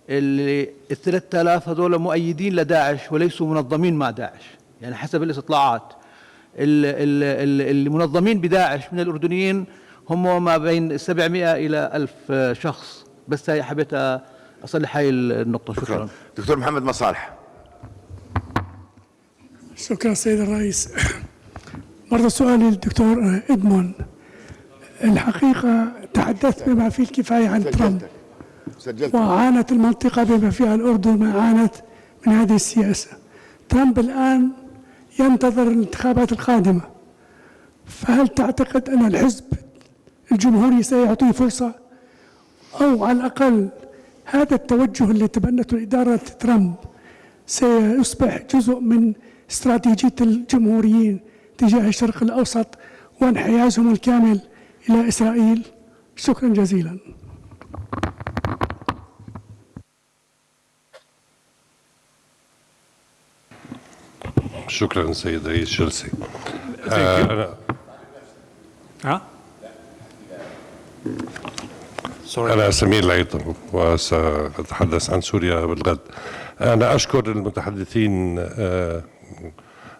ال 3000 هذول مؤيدين لداعش وليسوا منظمين مع داعش، يعني حسب الاستطلاعات. المنظمين بداعش من الأردنيين هم ما بين 700 إلى 1000 شخص. بس هي حبيت أصلح هاي النقطة. شكرا. دكتور محمد مصالح. شكرا سيد الرئيس. برضه سؤالي للدكتور إدمون. الحقيقة تحدثت بما فيه الكفاية عن ترامب، وعانت المنطقة بما فيها الأردن ما عانت من هذه السياسة. ترامب الآن ينتظر الانتخابات القادمة، فهل تعتقد أن الحزب الجمهوري سيعطيه فرصة، أو على الأقل هذا التوجه اللي تبنته إدارة ترامب سيصبح جزء من استراتيجية الجمهوريين تجاه الشرق الأوسط وانحيازهم الكامل إلى إسرائيل؟ شكرا جزيلا. شكرا سيد رئيس الجلسة. أنا سمير العيطم وسأتحدث عن سوريا بالغد. أنا أشكر المتحدثين.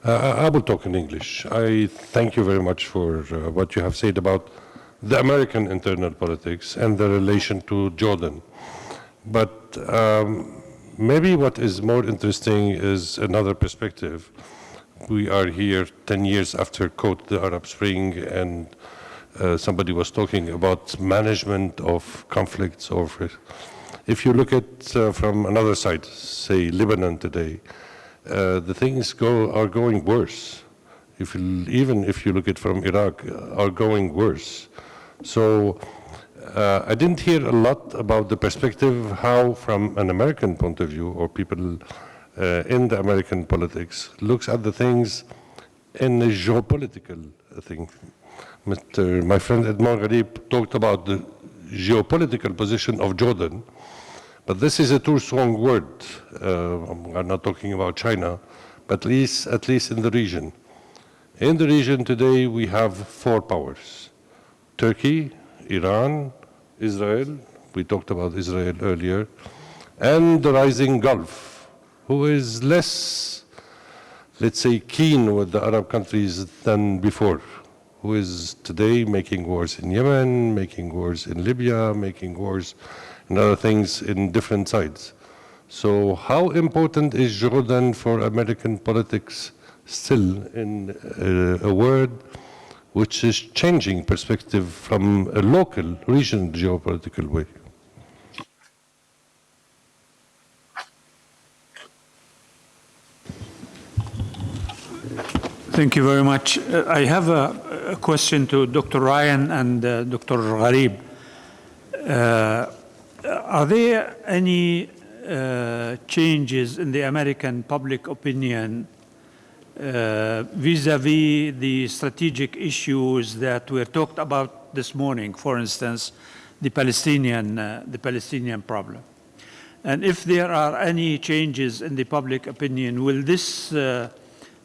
I will talk in English. I thank you very much for what you have said about the American internal politics and the relation to Jordan. But maybe what is more interesting is another perspective. We are here 10 years after, quote, the Arab Spring, and somebody was talking about management of conflicts. If you look at from another side, say Lebanon today, the things are going worse even if you look at from Iraq, are going worse. So I didn't hear a lot about the perspective how, from an American point of view, or people in the American politics, looks at the things in a geopolitical thing. My friend Edmond Gharib talked about the geopolitical position of Jordan, but this is a too strong word. I'm not talking about China, but at least in the region. In the region today, we have 4 powers: Turkey, Iran, Israel, we talked about Israel earlier, and the rising Gulf, who is less, let's say, keen with the Arab countries than before, who is today making wars in Yemen, making wars in Libya, making wars and other things in different sides. So how important is Jordan for American politics still in a world which is changing perspective from a local, regional geopolitical way? Thank you very much. I have a question to Dr. Ryan and Dr. Gharib. Are there any changes in the American public opinion vis-a-vis the strategic issues that were talked about this morning, for instance, the Palestinian problem? And if there are any changes in the public opinion, will this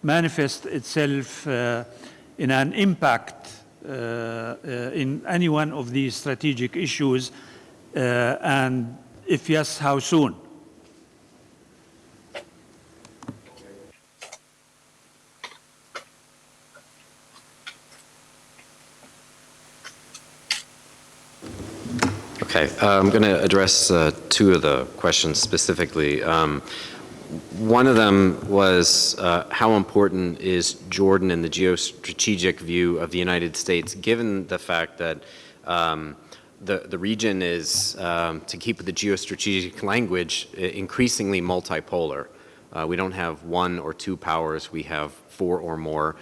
manifest itself in an impact in any one of these strategic issues, and if yes, how soon? Okay, I'm going to address 2 of the questions specifically. One of them was how important is Jordan in the geostrategic view of the United States, given the fact that the region is, to keep with the geostrategic language, increasingly multipolar. We don't have 1 or 2 powers, we have 4 or more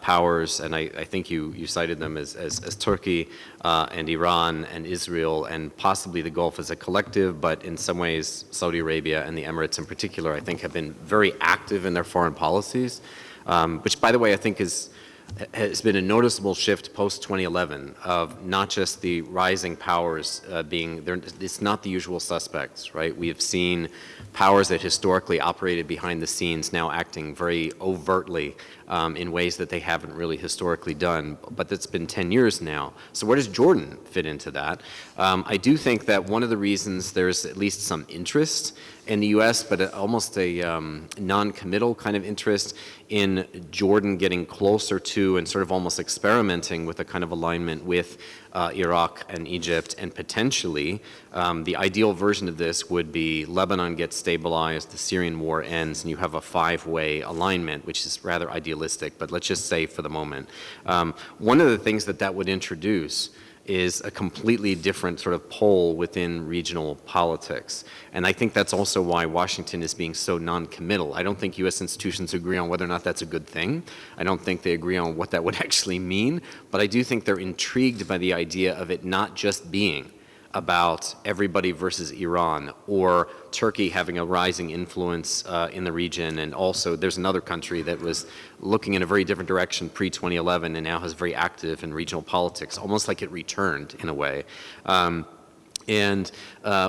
powers, and I think you cited them as Turkey and Iran and Israel and possibly the Gulf as a collective, but in some ways Saudi Arabia and the Emirates in particular I think have been very active in their foreign policies, which by the way I think has been a noticeable shift post-2011 of not just the rising powers it's not the usual suspects, right? We have seen powers that historically operated behind the scenes now acting very overtly in ways that they haven't really historically done, but that's been 10 years now. So where does Jordan fit into that? I do think that one of the reasons there's at least some interest in the U.S., but almost a non-committal kind of interest in Jordan getting closer to and sort of almost experimenting with a kind of alignment with Iraq and Egypt, and potentially the ideal version of this would be Lebanon gets stabilized, the Syrian war ends, and you have a 5-way alignment, which is rather idealistic, but let's just say for the moment. One of the things that would introduce is a completely different sort of pole within regional politics. And I think that's also why Washington is being so non-committal. I don't think U.S. institutions agree on whether or not that's a good thing. I don't think they agree on what that would actually mean, but I do think they're intrigued by the idea of it not just being about everybody versus Iran, or Turkey having a rising influence in the region, and also there's another country that was looking in a very different direction pre-2011 and now has very active in regional politics, almost like it returned in a way. And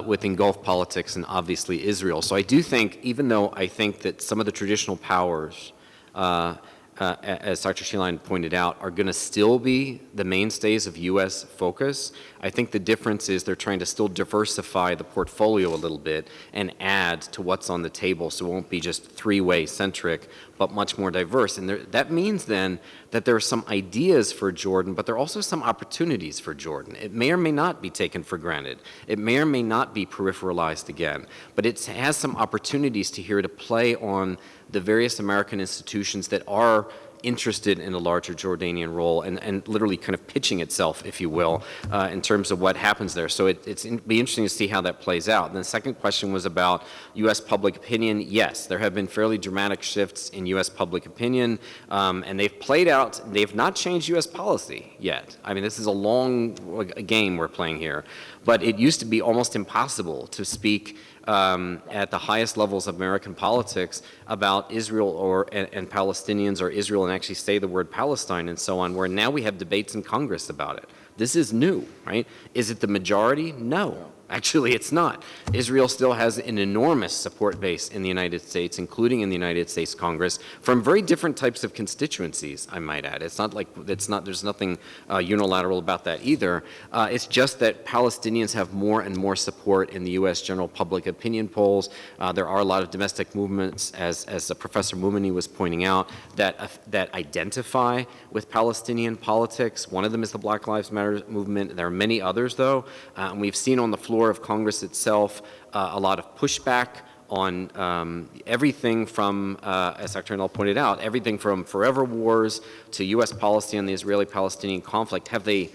within Gulf politics and obviously Israel. So I do think, even though I think that some of the traditional powers, as Dr. Sheeline pointed out, are going to still be the mainstays of U.S. focus, I think the difference is they're trying to still diversify the portfolio a little bit and add to what's on the table, so it won't be just 3-way centric, but much more diverse. And that means then that there are some ideas for Jordan, but there are also some opportunities for Jordan. It may or may not be taken for granted. It may or may not be peripheralized again, but it has some opportunities to play on the various American institutions that are interested in a larger Jordanian role and literally kind of pitching itself, if you will, in terms of what happens there. So it'd be interesting to see how that plays out. And the second question was about U.S. public opinion. Yes, there have been fairly dramatic shifts in U.S. public opinion, and they've played out. They've not changed U.S. policy yet. I mean, this is a long game we're playing here. But it used to be almost impossible to speak at the highest levels of American politics about Israel and Palestinians, or Israel and actually say the word Palestine and so on, where now we have debates in Congress about it. This is new, right? Is it the majority? No. Actually, it's not. Israel still has an enormous support base in the United States, including in the United States Congress, from very different types of constituencies, I might add. It's not like, there's nothing unilateral about that either. It's just that Palestinians have more and more support in the U.S. general public opinion polls. There are a lot of domestic movements, as Professor Moumini was pointing out, that identify with Palestinian politics. One of them is the Black Lives Matter movement. There are many others, though, and we've seen on the floor of Congress itself a lot of pushback on everything from, as Dr. Nell pointed out, everything from forever wars to U.S. policy on the Israeli-Palestinian conflict. Have they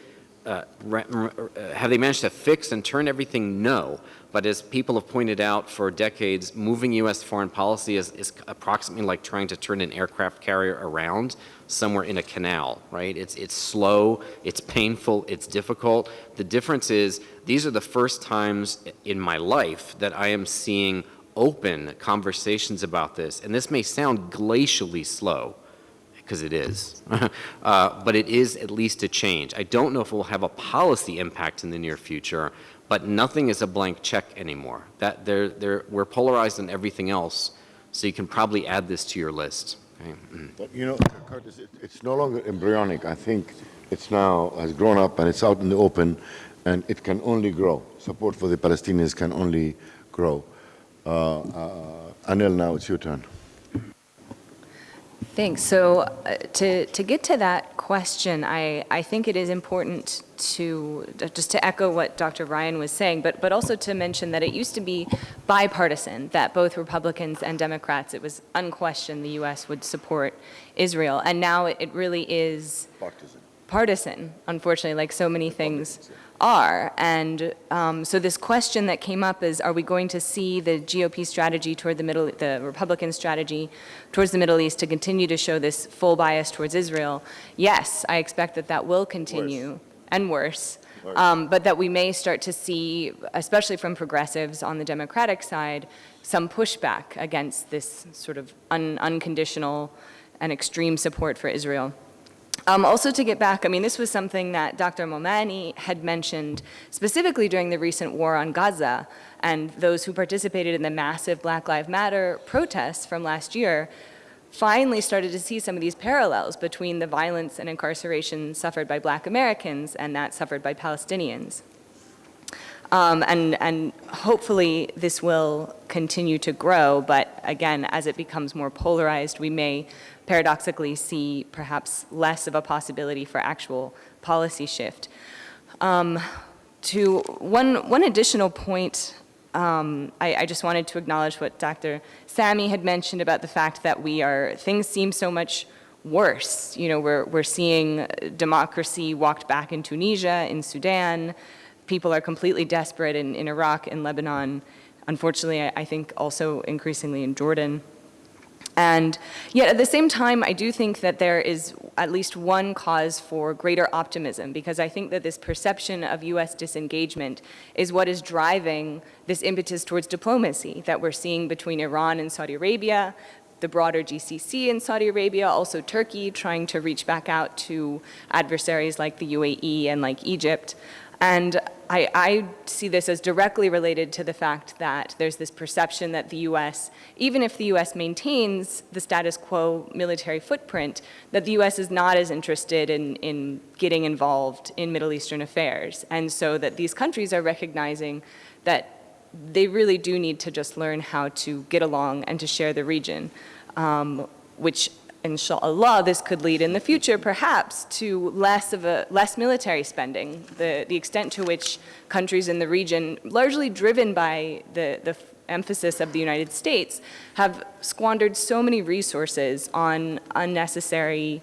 managed to fix and turn everything? No. But as people have pointed out for decades, moving U.S. foreign policy is approximately like trying to turn an aircraft carrier around somewhere in a canal, right? It's slow, it's painful, it's difficult. The difference is these are the first times in my life that I am seeing open conversations about this. And this may sound glacially slow, because it is, but it is at least a change. I don't know if it will have a policy impact in the near future, but nothing is a blank check anymore. We're polarized on everything else, so you can probably add this to your list. Okay? But you know, Curtis, it's no longer embryonic. I think it's now has grown up and it's out in the open, and it can only grow. Support for the Palestinians can only grow. Anil, now it's your turn. Thanks. So to get to that question, I think it is important to just to echo what Dr. Ryan was saying, but also to mention that it used to be bipartisan, that both Republicans and Democrats, it was unquestioned the U.S. would support Israel. And now it really is partisan, unfortunately, like so many things are. And so this question that came up is, are we going to see the GOP strategy toward the Republican strategy towards the Middle East to continue to show this full bias towards Israel? Yes, I expect that will continue, and worse. But that we may start to see, especially from progressives on the Democratic side, some pushback against this sort of unconditional and extreme support for Israel. Also to get back, I mean, this was something that Dr. Moumini had mentioned specifically during the recent war on Gaza, and those who participated in the massive Black Lives Matter protests from last year finally started to see some of these parallels between the violence and incarceration suffered by Black Americans and that suffered by Palestinians. And hopefully this will continue to grow, but again, as it becomes more polarized, we may paradoxically see perhaps less of a possibility for actual policy shift. To one additional point, I just wanted to acknowledge what Dr. Sami had mentioned about the fact that things seem so much worse. You know, we're seeing democracy walked back in Tunisia, in Sudan. People are completely desperate in Iraq, in Lebanon. Unfortunately, I think also increasingly in Jordan. And yet at the same time, I do think that there is at least one cause for greater optimism, because I think that this perception of U.S. disengagement is what is driving this impetus towards diplomacy that we're seeing between Iran and Saudi Arabia, the broader GCC in Saudi Arabia, also Turkey trying to reach back out to adversaries like the UAE and like Egypt. And I see this as directly related to the fact that there's this perception that the U.S., even if the U.S. maintains the status quo military footprint, that the U.S. is not as interested in getting involved in Middle Eastern affairs. And so that these countries are recognizing that they really do need to just learn how to get along and to share the region, which inshallah, this could lead in the future, perhaps, to less military spending. The extent to which countries in the region, largely driven by emphasis of the United States, have squandered so many resources on unnecessary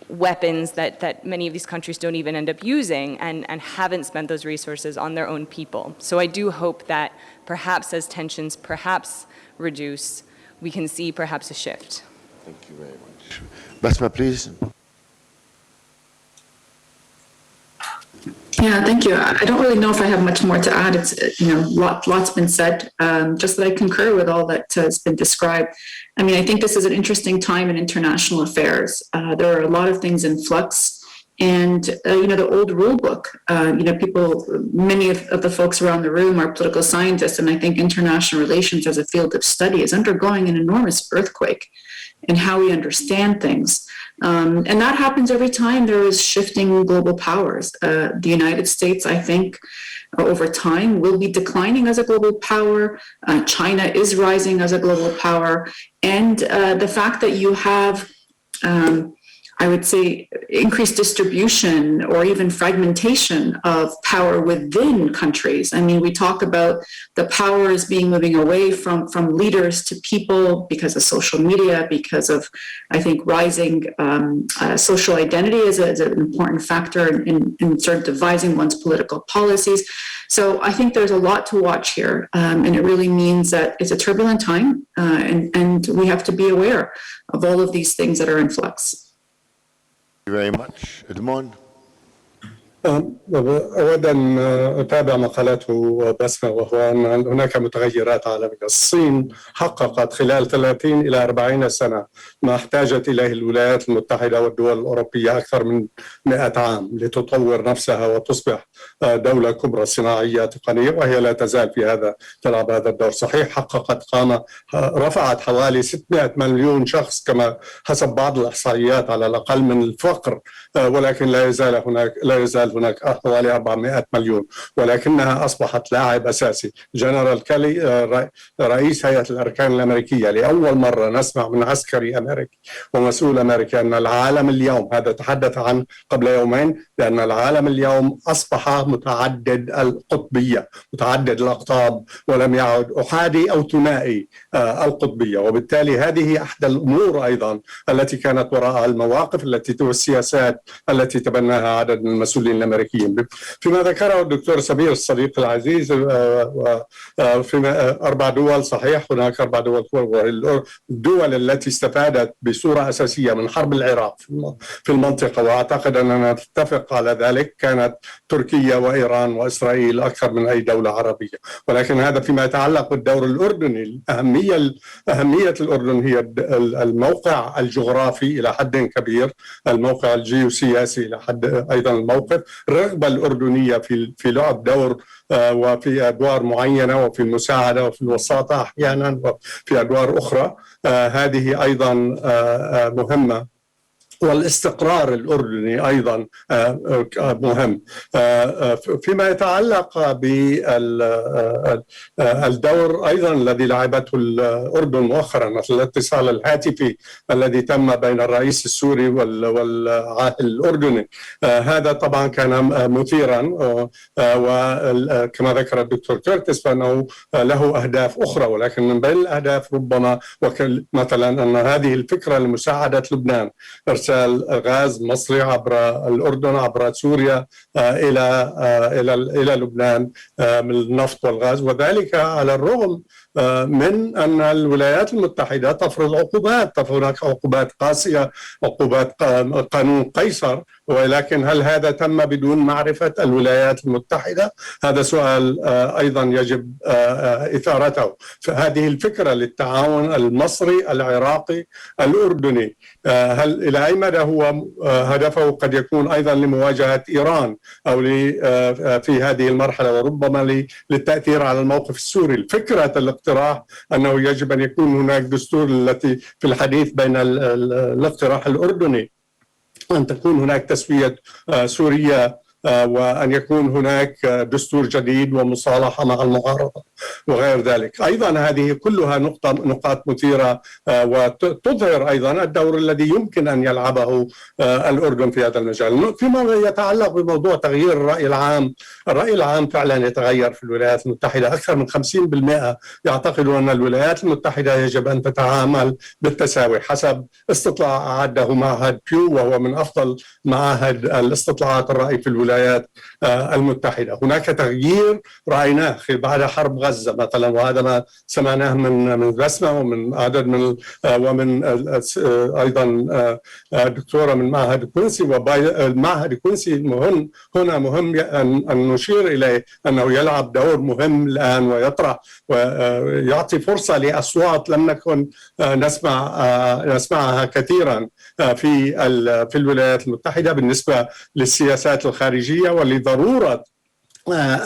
weapons that many of these countries don't even end up using, and haven't spent those resources on their own people. So I do hope that perhaps as tensions perhaps reduce, we can see perhaps a shift. Thank you very much. Basma, please. Yeah, thank you. I don't really know if I have much more to add. It's, lots been said. Just that I concur with all that has been described. I mean, I think this is an interesting time in international affairs. There are a lot of things in flux. And, the old rule book, many of the folks around the room are political scientists, and I think international relations as a field of study is undergoing an enormous earthquake in how we understand things. And that happens every time there is shifting global powers. The United States, I think, over time will be declining as a global power. China is rising as a global power. And the fact that you have I would say, increased distribution or even fragmentation of power within countries. I mean, we talk about the powers being moving away from leaders to people because of social media, because of, I think, rising social identity is an important factor in sort of devising one's political policies. So I think there's a lot to watch here, and it really means that it's a turbulent time, and we have to be aware of all of these things that are in flux. Thank you very much. Edmond? أود أن أتابع مقالته بسمة، وهو أن هناك متغيرات عالمية. الصين حققت خلال 30 إلى 40 سنة ما احتاجت إليه الولايات المتحدة والدول الأوروبية أكثر من 100 عام لتطور نفسها وتصبح دولة كبرى صناعية تقنية، وهي لا تزال تلعب هذا الدور. صحيح حققت رفعت حوالي 600 مليون شخص كما حسب بعض الإحصائيات على الأقل من الفقر، ولكن لا يزال هناك حوالي 400 مليون، ولكنها أصبحت لاعب أساسي. جنرال كالي رئيس هيئة الأركان الأمريكية، لأول مرة نسمع من عسكري أمريكي ومسؤول أمريكي أن العالم اليوم، هذا تحدث عن قبل يومين، لأن العالم اليوم أصبح متعدد القطبية، متعدد الأقطاب، ولم يعد أحادي أو ثنائي القطبية. وبالتالي هذه أحدى الأمور أيضا التي كانت وراء المواقف والسياسات التي تبناها عدد من المسؤولين الأمريكيين. فيما ذكره الدكتور سمير الصديق العزيز، في 4 دول، صحيح هناك 4 دول، الدول التي استفادت بصورة أساسية من حرب العراق في المنطقة، وأعتقد أننا نتفق على ذلك، كانت تركيا وإيران وإسرائيل أكثر من أي دولة عربية. ولكن هذا فيما يتعلق بالدور الأردني، أهمية الأردن هي الموقع الجغرافي إلى حد كبير، الموقع الجيوسياسي إلى حد أيضا الموقف، الرغبة الأردنية في لعب دور وفي أدوار معينة، وفي المساعدة وفي الوساطة أحيانا، وفي أدوار أخرى، هذه أيضا مهمة. والاستقرار الأردني أيضا مهم. فيما يتعلق بالدور أيضا الذي لعبته الأردن مؤخرا، مثل الاتصال الهاتفي الذي تم بين الرئيس السوري والأردني، هذا طبعا كان مثيرا، وكما ذكر الدكتور كيرتس فإنه له أهداف أخرى، ولكن من بين الأهداف ربما مثلا أن هذه الفكرة لمساعدة لبنان، إرسال غاز مصري عبر الأردن عبر سوريا إلى لبنان من النفط والغاز، وذلك على الرغم من أن الولايات المتحدة تفرض عقوبات، هناك عقوبات قاسية، عقوبات قانون قيصر، ولكن هل هذا تم بدون معرفة الولايات المتحدة؟ هذا سؤال أيضا يجب إثارته. فهذه الفكرة للتعاون المصري العراقي الأردني، هل إلى أي مدى هو هدفه قد يكون أيضا لمواجهة إيران أو في هذه المرحلة، وربما للتأثير على الموقف السوري؟ فكرة الاقتراح أنه يجب أن يكون هناك دستور، التي في الحديث بين الاقتراح الأردني أن تكون هناك تسوية سورية، وأن يكون هناك دستور جديد ومصالحة مع المعارضة. وغير ذلك. أيضا هذه كلها نقاط مثيرة وتظهر أيضا الدور الذي يمكن أن يلعبه الأردن في هذا المجال. فيما يتعلق بموضوع تغيير الرأي العام، الرأي العام فعلا يتغير في الولايات المتحدة. أكثر من 50% يعتقدون أن الولايات المتحدة يجب أن تتعامل بالتساوي حسب استطلاع أعده معهد بيو، وهو من أفضل معاهد الاستطلاعات الرأي في الولايات المتحدة. هناك تغيير رأيناه بعد حرب غزة مثلا، وهذا ما سمعناه من بسمة ومن عدد من ومن أيضا دكتورة من معهد كوينسي. والمعهد كوينسي هنا مهم أن نشير إليه أنه يلعب دور مهم الآن ويطرح ويعطي فرصة لأصوات لم نكن نسمعها كثيرا في الولايات المتحدة بالنسبة للسياسات الخارجية ولضرورة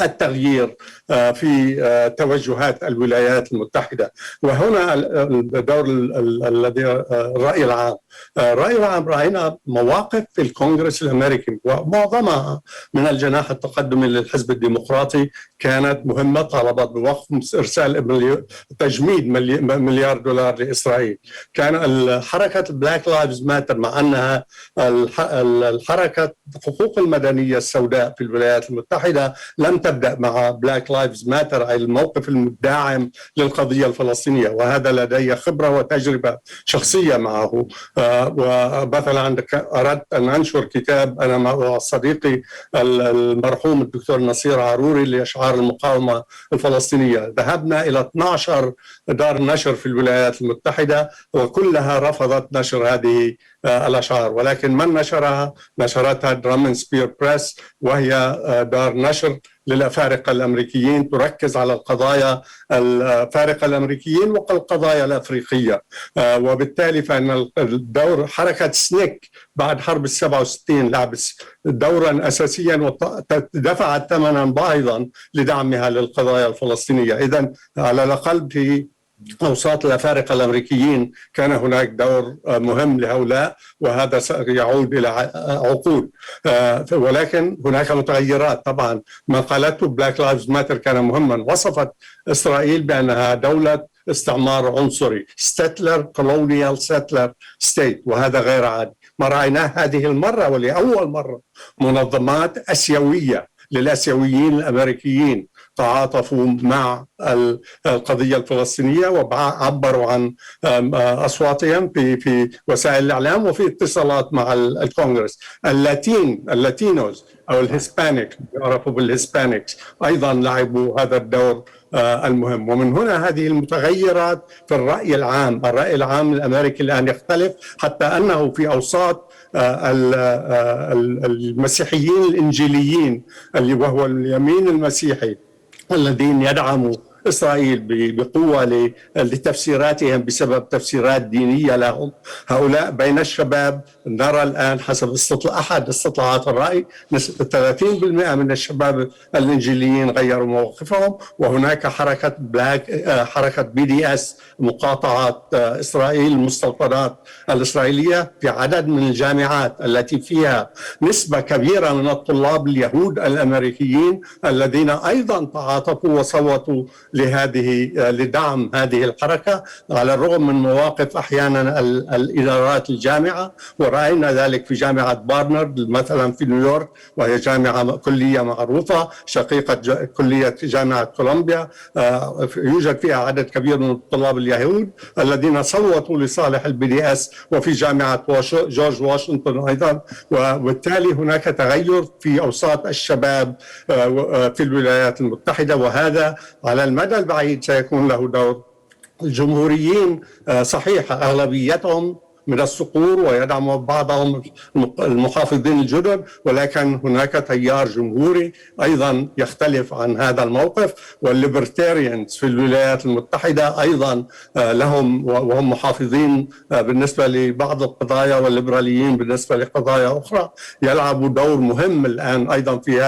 التغيير في توجهات الولايات المتحدة. وهنا الدور الذي الرأي العام. الرأي العام رأينا مواقف في الكونغرس الأمريكي ومعظمها من الجناح التقدمي للحزب الديمقراطي كانت مهمة، طالبت بوقف إرسال تجميد $1 مليار لإسرائيل. كان حركة البلاك لايفز ماتر، مع أنها الحركة حقوق المدنية السوداء في الولايات المتحدة لم تبدأ مع بلاك لايفز ماتر، أي الموقف المدعم للقضية الفلسطينية، وهذا لدي خبرة وتجربة شخصية معه. ومثلا أردت أن أنشر كتاب أنا مع صديقي المرحوم الدكتور نصير عروري لأشعار المقاومة الفلسطينية. ذهبنا إلى 12 دار نشر في الولايات المتحدة وكلها رفضت نشر هذه الأشعار، ولكن من نشرها نشرتها درامن سبير بريس، وهي دار نشر للأفارقة الأمريكيين تركز على القضايا الأفارقة الأمريكيين والقضايا الأفريقية. وبالتالي فإن الدور حركة سنيك بعد حرب 67 لعبت دورا أساسيا ودفعت ثمنا باهظا لدعمها للقضايا الفلسطينية. إذن على الأقل في أوساط الأفارقة الأمريكيين كان هناك دور مهم لهؤلاء، وهذا سيعود إلى عقود. ولكن هناك متغيرات. طبعا ما قالته بلاك لايفز ماتر كان مهما. وصفت إسرائيل بأنها دولة استعمار عنصري، ستيتلر كولونيال ستيتلر ستيت، وهذا غير عادي. ما رأيناه هذه المرة ولأول مرة منظمات أسيوية للآسيويين الأمريكيين تعاطفوا مع القضية الفلسطينية وعبروا عن أصواتهم في وسائل الإعلام وفي اتصالات مع الكونغرس. اللاتينوز أو الهسبانيك، يعرفوا بالهسبانيكس، أيضا لعبوا هذا الدور المهم. ومن هنا هذه المتغيرات في الرأي العام. الرأي العام الأمريكي الآن يختلف، حتى أنه في أوساط المسيحيين الإنجيليين اللي وهو اليمين المسيحي الذين يدعموا إسرائيل بقوة لتفسيراتهم بسبب تفسيرات دينية لهم. هؤلاء بين الشباب نرى الآن حسب أحد استطلاعات الرأي 30% من الشباب الإنجيليين غيروا مواقفهم. وهناك حركة BDS مقاطعة إسرائيل المستوطنات الإسرائيلية في عدد من الجامعات التي فيها نسبة كبيرة من الطلاب اليهود الأمريكيين الذين أيضا تعاطفوا وصوتوا لدعم هذه الحركة، على الرغم من مواقف أحيانا الإدارات الجامعة. ورأينا ذلك في جامعة بارنارد مثلا في نيويورك، وهي جامعة كلية معروفة شقيقة كلية جامعة كولومبيا، يوجد فيها عدد كبير من الطلاب اليهود الذين صوتوا لصالح الBDS، وفي جامعة جورج واشنطن أيضا. وبالتالي هناك تغير في أوساط الشباب في الولايات المتحدة، وهذا على المدى البعيد سيكون له دور. الجمهوريين صحيح أغلبيتهم من الصقور ويدعم بعضهم المحافظين الجدد، ولكن هناك تيار جمهوري أيضا يختلف عن هذا الموقف. والليبرتاريانز في الولايات المتحدة أيضا لهم، وهم محافظين بالنسبة لبعض القضايا والليبراليين بالنسبة لقضايا أخرى، يلعبوا دور مهم الآن أيضا في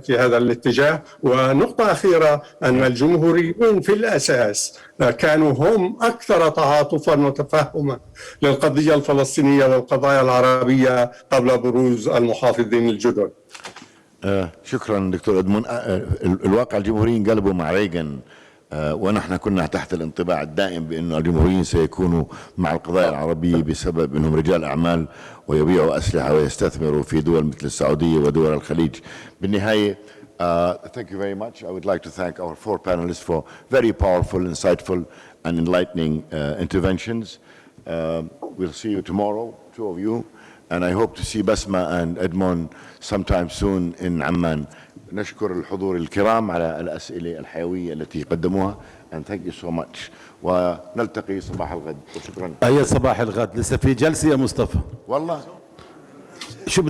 هذا الاتجاه. ونقطة أخيرة أن الجمهوريون في الأساس كانوا هم أكثر تعاطفا وتفهما للقضية الفلسطينية والقضايا العربية قبل بروز المحافظين الجدد. شكرا دكتور ادمون. الواقع الجمهوريين قلبوا مع ريغان، ونحن كنا تحت الانطباع الدائم بأن الجمهوريين سيكونوا مع القضايا العربية بسبب أنهم رجال أعمال ويبيعوا أسلحة ويستثمروا في دول مثل السعودية ودول الخليج. بالنهاية thank you very much. I would like to thank our four panelists for very powerful, insightful and enlightening interventions. We'll see you tomorrow, two of you, and I hope to see Basma and Edmond sometime soon in Amman. نشكر الحضور الكرام على الأسئلة الحيوية التي قدموها and thank you so much. ونلتقي صباح الغد وشكرا. أي صباح الغد؟ لسه في جلسة يا مصطفى؟ والله شو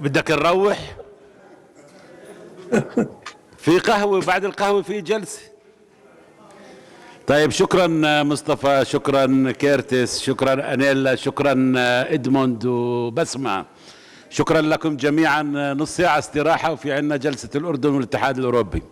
بدك نروح؟ في قهوة، بعد القهوة في جلسة. طيب شكرا مصطفى، شكرا كيرتس، شكرا أنيلا، شكرا إدموند وبسمة، شكرا لكم جميعا. نص ساعة استراحة وفي عنا جلسة الأردن والاتحاد الأوروبي.